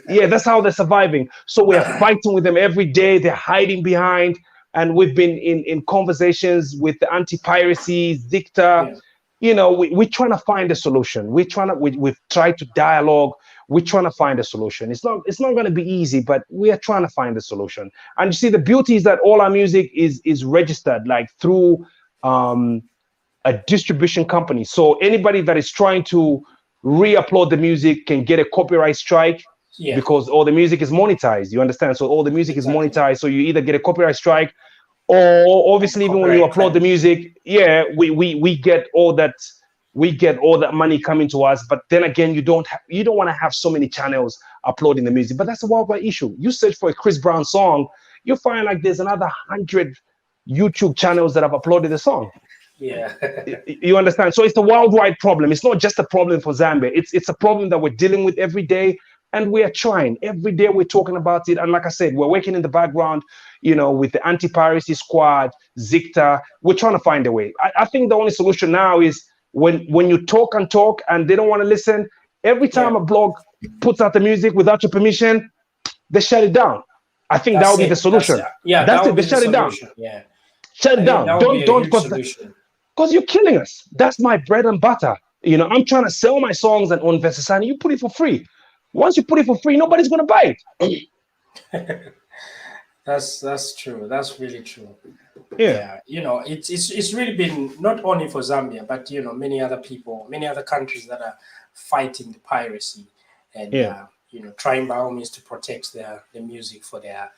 Yeah, that's how they're surviving. So we are fighting with them every day. They're hiding behind. And we've been in conversations with the anti-piracy, Dicta. We're trying to find a solution. We've tried to dialogue. We're trying to find a solution. It's not going to be easy, but we are trying to find a solution. And you see, the beauty is that all our music is registered, like through a distribution company. So anybody that is trying to re-upload the music can get a copyright strike, because all the music is monetized. You understand? So all the music is monetized. So you either get a copyright strike, or obviously even when you upload the music, we get all that. We get all that money coming to us. But then again, you don't want to have so many channels uploading the music. But that's a worldwide issue. You search for a Chris Brown song, you find like there's another 100 YouTube channels that have uploaded the song. Yeah. You understand? So it's a worldwide problem. It's not just a problem for Zambia. It's a problem that we're dealing with every day. And we are trying. Every day we're talking about it. And like I said, we're working in the background, with the anti-piracy squad, Zicta. We're trying to find a way. I think the only solution now is when you talk and they don't want to listen, every time a blog puts out the music without your permission, they shut it down. I think that would be the solution. That's it. They shut it down. Yeah. Shut it down. Don't, because you're killing us. That's my bread and butter. I'm trying to sell my songs and on Vesesani. You put it for free. Once you put it for free, nobody's going to buy it. That's true. That's really true. Yeah. It's really been not only for Zambia, but many other people, many other countries that are fighting the piracy and trying by all means to protect the music for their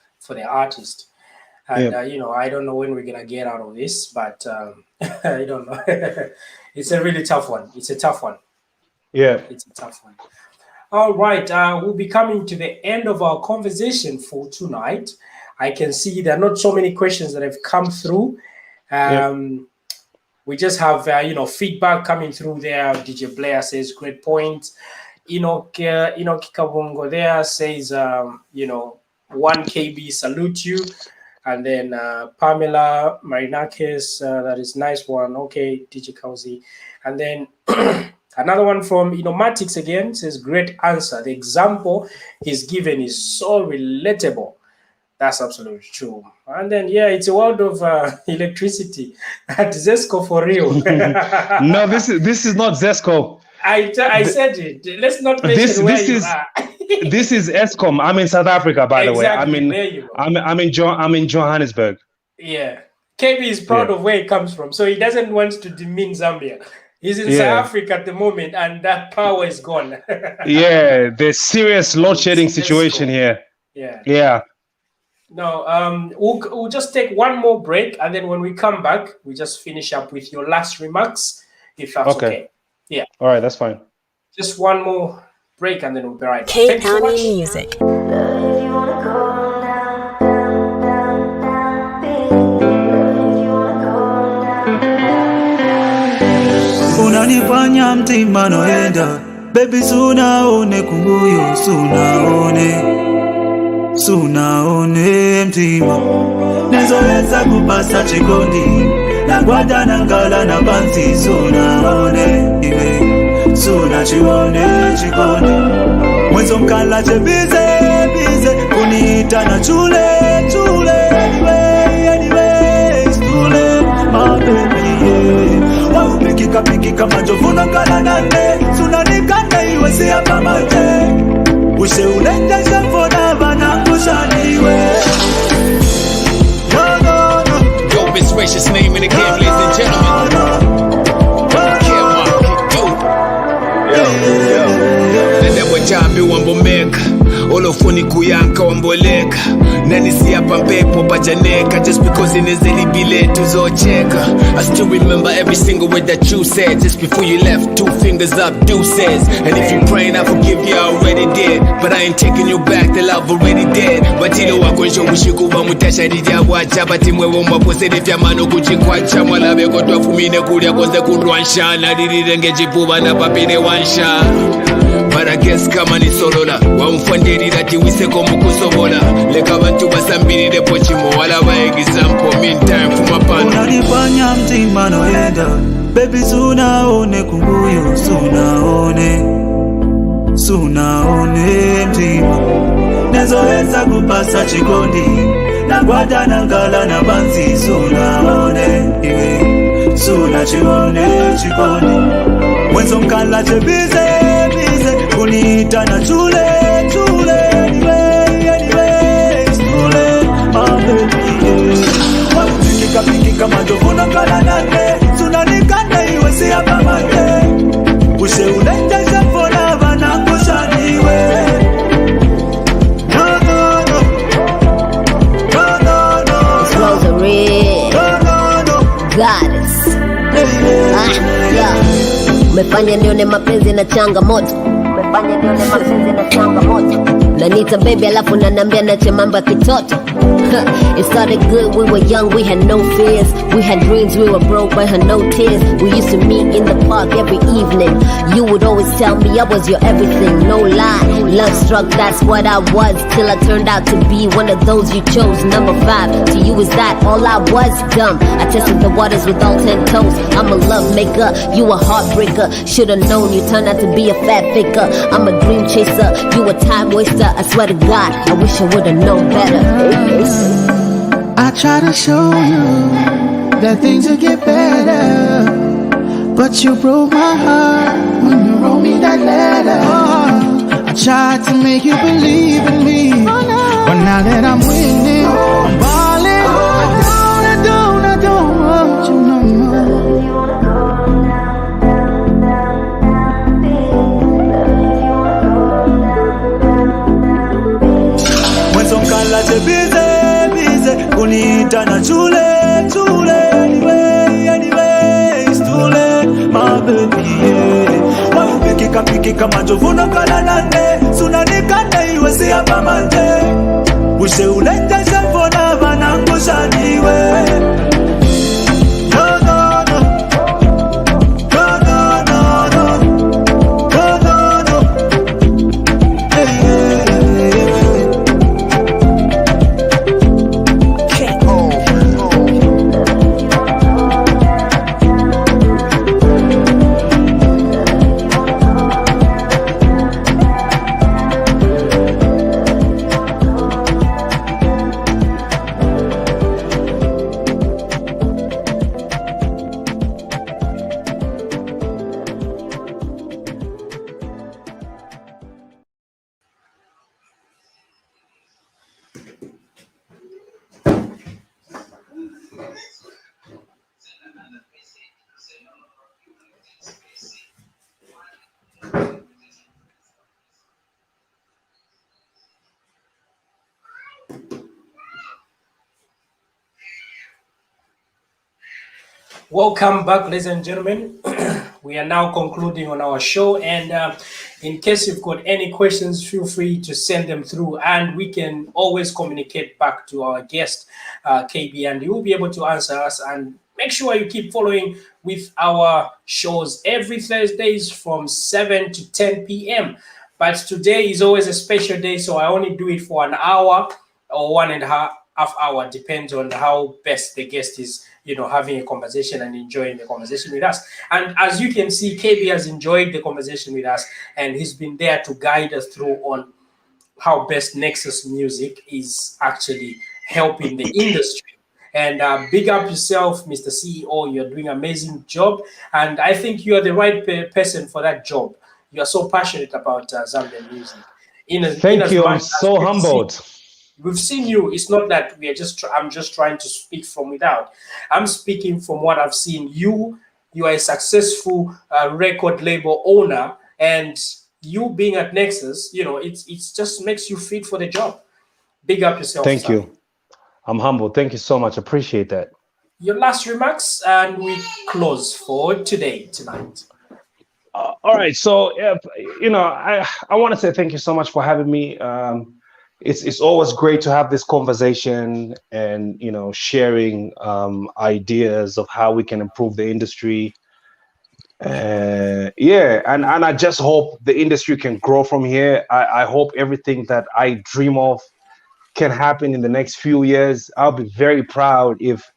artists. And I don't know when we're gonna get out of this, but I don't know. It's a really tough one. It's a tough one. Yeah, it's a tough one. All right, we'll be coming to the end of our conversation for tonight. I can see there are not so many questions that have come through. We just have feedback coming through there. DJ Blair says great point. Kikabongo there says 1KB salute you. And then Pamela Marinakis, that is nice one. Okay, DJ Kauzy. And then another one from Matix again says great answer. The example he's given is so relatable. That's absolutely true. And then, yeah, it's a world of electricity at Zesco for real. No, this is not Zesco. I said it. Let's not mention where you are. This is Eskom. I'm in South Africa, by the way. There you go. I'm in Johannesburg. Yeah. KB is proud of where he comes from, so he doesn't want to demean Zambia. He's in South Africa at the moment, and that power is gone. Yeah, there's serious load shedding situation here. Yeah. No, we'll just take one more break, and then when we come back, we just finish up with your last remarks, if that's okay. Yeah. All right, that's fine. Just one more break, and then we'll be right back. Thanks so much. Music. Unanifanya mtima noenda, baby sunaone kunguyo, sunaone mtima, nezoweza kupasa chikondi, na gwada na ngala na pansi, sunaone iwe, sunachione chikondi, mwenzo mkala bize, kunita na chule, anyway, chule, my baby, yeah. Pikika majovuna kala nane, sunanikane iwe siya pamate, ushe ulende shafona vana kushaniwe. Yo, Miss Gracious name in the game, ladies and gentlemen. Jambi wambomeka, olofuni kuyanka wamboleka, nani siyapa mpepo pajaneka, just because inezeli biletu zocheka. I still remember every single word that you said, just before you left, 2 fingers up, deuces. And if you praying, I forgive you, I already did, but I ain't taking you back, the love already dead. Matilo wako nsho kushikuba mutasha dija wacha, bati mwewo mwapose defya mano kuchikwacha, mwalabe kotwa fumine kulia koze kulwansha, na dirirenge jipuba na papine wansha. But I guess kama ni solola wamfandiri dati wiseko mukusobola leka bantu basambirire pochimo wala ba example meantime for my pan. Unanifanya mtima noenda, baby sunaone kunguyo, sunaone mtima, nezoweza kupasa chikondi, na gwada na ngala na bansi, sunaone iwe, sunachione chikondi, mwenzo mkala bize, kunita na chule, anyway, chule, my baby, yeah. Pikika majovuna kala nane, sunanikane iwe siya pamate, ushe ulende shafona vana kushaniwe. This was a real goddess. Yeah. Umefanya nione mapenzi na changamoto, nanita baby alafu nanambia nache mambo ya kitoto. It started good, we were young, we had no fears, we had dreams, we were broke but had no tears. We used to meet in the park every evening, you would always tell me I was your everything, no lie. Love struck, that's what I was, till I turned out to be one of those you chose. Number 5, to you is that all I was? Dumb, I tested the waters with all 10 toes. I'm a love maker, you a heartbreaker, should've known you turned out to be a fat faker. I'm a dream chaser, you a time waster, I swear to God, I wish I would've known better. I try to show you that things will get better, but you broke my heart when you wrote me that letter. I tried to make you believe in me, but now that I'm winning, I'm balling. I don't want you no more. When some kala bize, kunita na chule, anyway, chule, my baby, yeah. Wayu pikika majovuna kala nane, sunanikane iwe siya pamante, ushe ulende shafona vana kushaniwe. Welcome back, ladies and gentlemen. We are now concluding on our show, and in case you've got any questions, feel free to send them through, and we can always communicate back to our guest, KB, and he will be able to answer us. And make sure you keep following with our shows every Thursdays from 7 to 10 p.m. But today is always a special day, so I only do it for an hour or 1.5 hour, depends on how best the guest is, having a conversation and enjoying the conversation with us. And as you can see, KB has enjoyed the conversation with us, and he's been there to guide us through on how best Nexus music is actually helping the industry. And big up yourself, Mr. CEO. You're doing an amazing job, and I think you are the right person for that job. You are so passionate about Zambian music. Thank you. I'm so humbled. We've seen you. It's not that we are I'm just trying to speak from without. I'm speaking from what I've seen. You are a successful record label owner, and you being at Nexus, it's just makes you fit for the job. Big up yourself. Thank you. I'm humbled. Thank you so much. Appreciate that. Your last remarks, and we close for tonight. All right. So, I want to say thank you so much for having me. It's always great to have this conversation and, sharing ideas of how we can improve the industry. And I just hope the industry can grow from here. I hope everything that I dream of can happen in the next few years. I'll be very proud if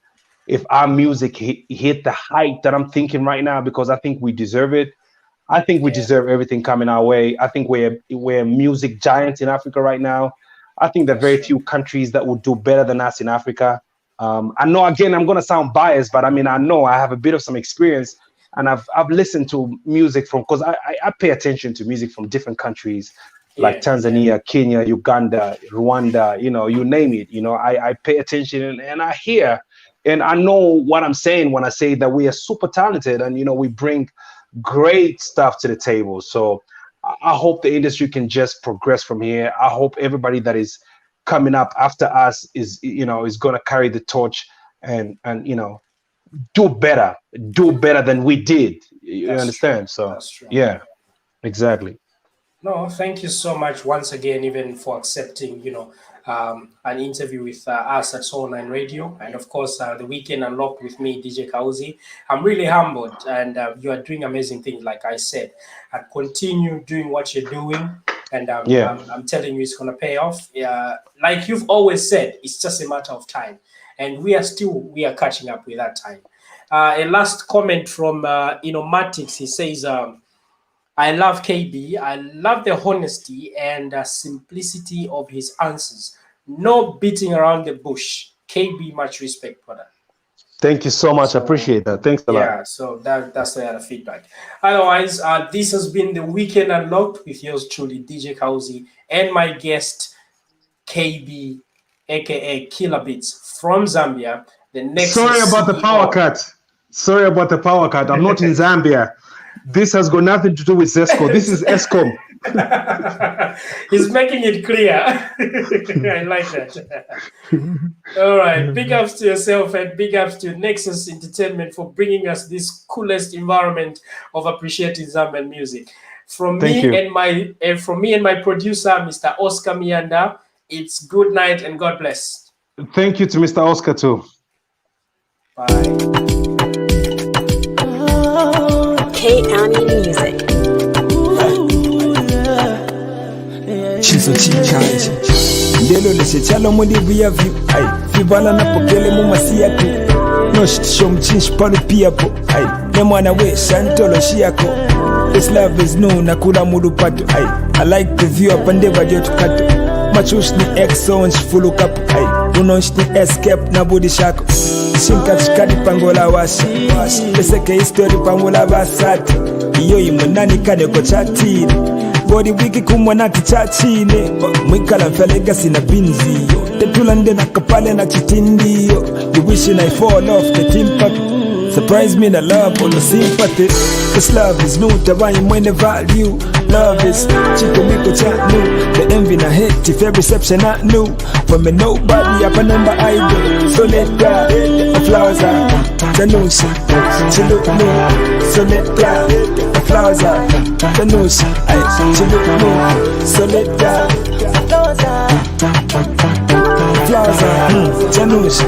our music hit the height that I'm thinking right now, because I think we deserve it. I think we deserve everything coming our way. I think we're music giants in Africa right now. I think there are very few countries that will do better than us in Africa. I know, again, I'm going to sound biased, but I know I have a bit of some experience, and I've listened to music because I pay attention to music from different countries, like Tanzania, Kenya, Uganda, Rwanda, you name it. I pay attention and I hear, and I know what I'm saying when I say that we are super talented and, we bring great stuff to the table. So I hope the industry can just progress from here. I hope everybody that is coming up after us is going to carry the torch and do better than we did. You understand? So yeah, exactly. No, thank you so much once again, even for accepting, an interview with us at Soul 9 Radio, and of course the Weekend Unlocked with me, DJ Kauzy. I'm really humbled, and you are doing amazing things, like I said, and continue doing what you're doing, and I'm telling you, it's gonna pay off. Like you've always said, it's just a matter of time, and we are catching up with that time. A last comment from Matix. He says, I love KB. I love the honesty and simplicity of his answers. No beating around the bush. KB, much respect for that. Thank you so much. I appreciate that. Thanks a lot. Yeah, so that's the other feedback. Otherwise, this has been the Weekend Unlocked with yours truly, DJ Kauzy, and my guest, KB, aka Killa Beats from Zambia. Sorry about the power cut. I'm not in Zambia. This has got nothing to do with Zesco. This is ESCOM. He's making it clear. I like that. All right. Big ups to yourself, and big ups to Nexus Entertainment for bringing us this coolest environment of appreciating Zambian music. From me and my producer, Mr. Oscar Mianda, it's good night and God bless. Thank you to Mr. Oscar too. Bye. WKND Music. Chizo chikaji ndelo lesechalo mudi via view ai vibala na pokele mu masiako no shom chinch palu piapo ai ne mwana we santolo shiako. This love is new nakula mudu pato ai I like the view up and never do to cut machush ni exo fulu kap ai unosh ni escape na body shako shinka chikadi pangola wasi peseke history pangola basati iyo imunani kade ko chatini body wiki kumwana kichachine mwikala mfelega sina binzi tetulande na kapale na chitindio you wishing I fall off the impact surprise me na love or no sympathy. This love is new tabai mwene value. Love is chico miko chat new. The envy na hate if every reception not new. From me nobody up a number idol. So let God the flowers are Janusha, Chilumu, Solita, Flowers out, Janusha, Chilumu, Solita, Flowers out, Janusha,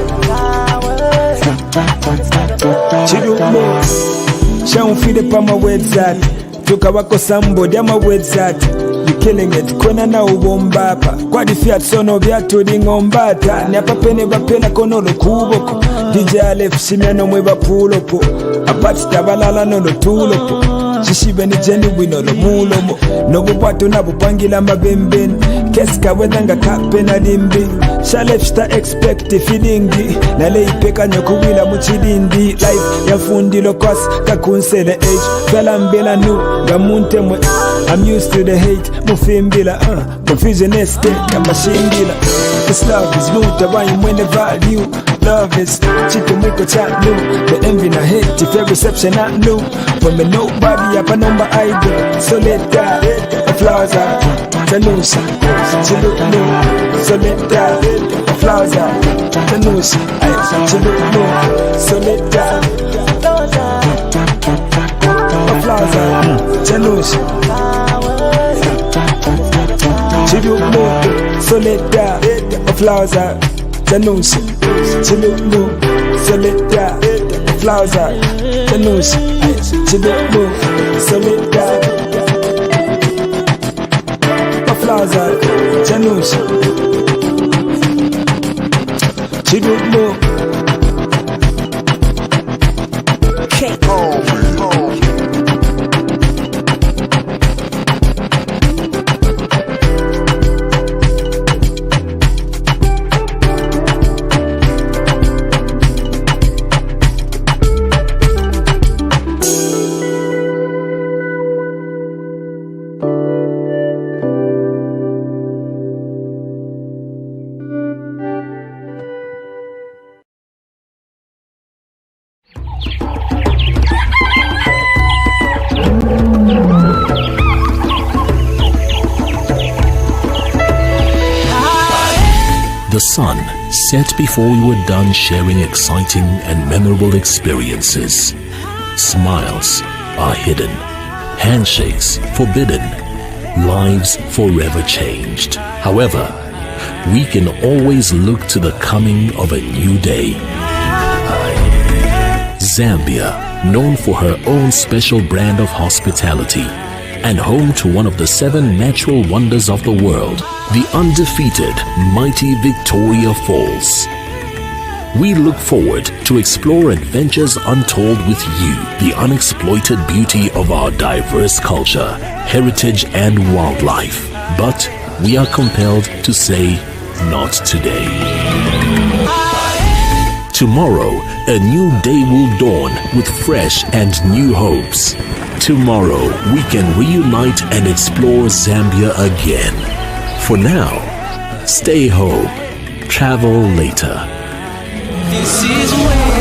Chilumu, Shan't feed up on my website, Tukawako somebody on my website. You killing it, kona na uwombapa. Kwa di fiat sono viatu di ngombata. Ni apapene bapena kono lo kuboko. DJ Alef simeno mweba pulopo. Apati tabalala no lo tulopo. Shishibe ni jeni wino lo mulomo. No bupato na bupangila mabemben. Keska wedanga kape na limbi. Shalef sta expect feelingi. Na leipeka nyokuwila muchidindi. Life ya fundi lo kos kakunsele age. Fela mbela nu gamunte mwe. I'm used to the hate, mufimbila, confusion estate, kamashindila. This love is new, tawain when the value. Love is chicken wiko chat new. The envy na hate, if your reception not new. When me nobody up a number I do. So let that, the flowers out, Janusha, Chilu new. So let that, the flowers out, Janusha, Chilu new. So let that, the flowers out, Janusha. Chilumu, Solita, Flowers out, Janusha. Chilumu, Solita, Flowers out, Janusha. Chilumu, Solita, Flowers out, Janusha. Chilumu. The sun set before we were done sharing exciting and memorable experiences. Smiles are hidden, handshakes forbidden, lives forever changed. However, we can always look to the coming of a new day. Zambia, known for her own special brand of hospitality, and home to one of the 7 natural wonders of the world, the undefeated, mighty Victoria Falls. We look forward to explore adventures untold with you, the unexploited beauty of our diverse culture, heritage and wildlife. But we are compelled to say, not today. Tomorrow, a new day will dawn with fresh and new hopes. Tomorrow, we can reunite and explore Zambia again. For now, stay home, travel later. This is where